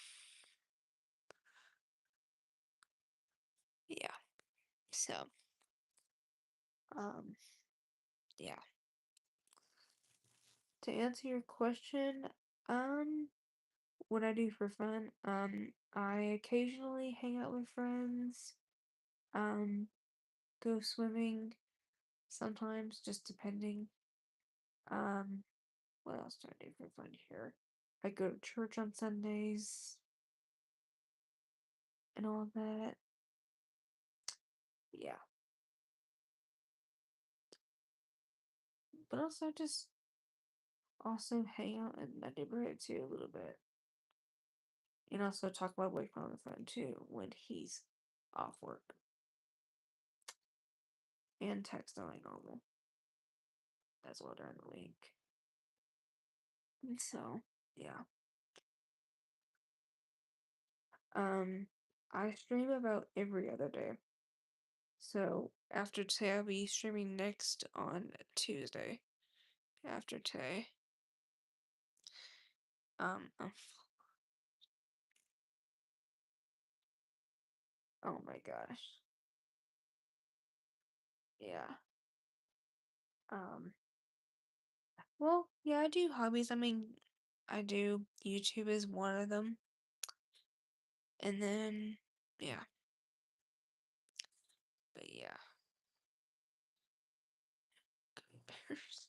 Speaker 1: yeah. So um yeah. To answer your question, what I do for fun, I occasionally hang out with friends, um, go swimming sometimes, just depending. Um, what else do I do for fun here? I go to church on Sundays and all of that. Yeah. But also just also hang out in my neighborhood too a little bit. And also talk about boyfriend on the phone too when he's off work. And text on like normal as well during the week. And so, yeah. Um, I stream about every other day. So after today, I'll be streaming next on Tuesday. After today. Um, um, oh my gosh. Yeah. Um, well, yeah, I do hobbies. I mean, I do YouTube is one of them. And then, yeah. But yeah. Gummy bears.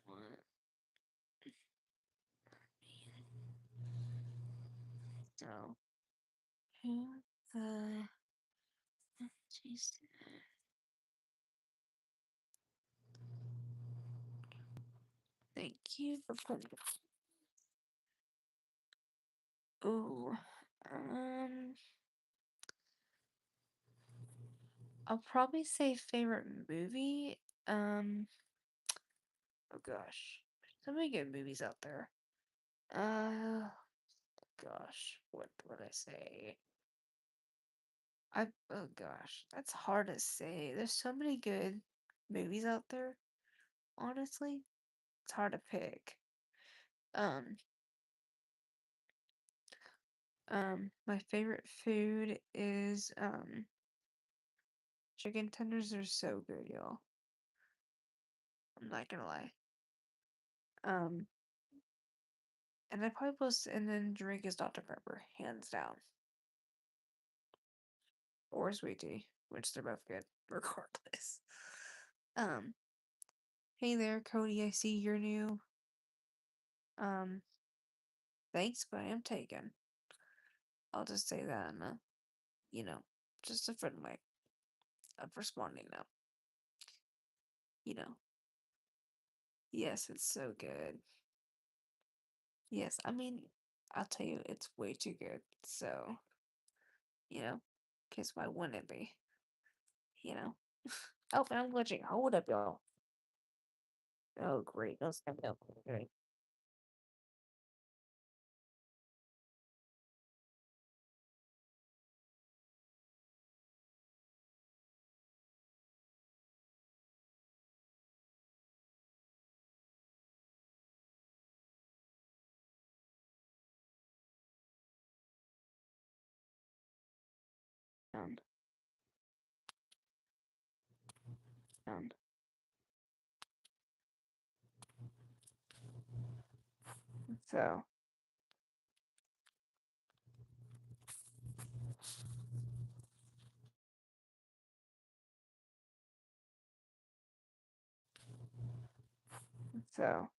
Speaker 1: What? So, who the jeez. Thank you for putting. Ooh. Um, I'll probably say favorite movie. Um, oh gosh. So many good movies out there. Gosh, what would I say? Oh gosh, that's hard to say. There's so many good movies out there, honestly. It's hard to pick. Um, my favorite food is chicken tenders are so good, y'all. I'm not gonna lie. Um, and I probably post and then drink is Dr. Pepper, hands down. Or sweet tea, which they're both good, regardless. Um, hey there, Cody, I see you're new. Um, thanks, but I am taken. I'll just say that in a, you know, just a friendly way of responding now. You know, yes, it's so good. Yes, I mean, I'll tell you, it's way too good. So, you know, because why wouldn't it be? You know? Oh, and I'm glitching. Hold up, y'all. Oh, great. No, stand up. Okay. Down, down. So, so,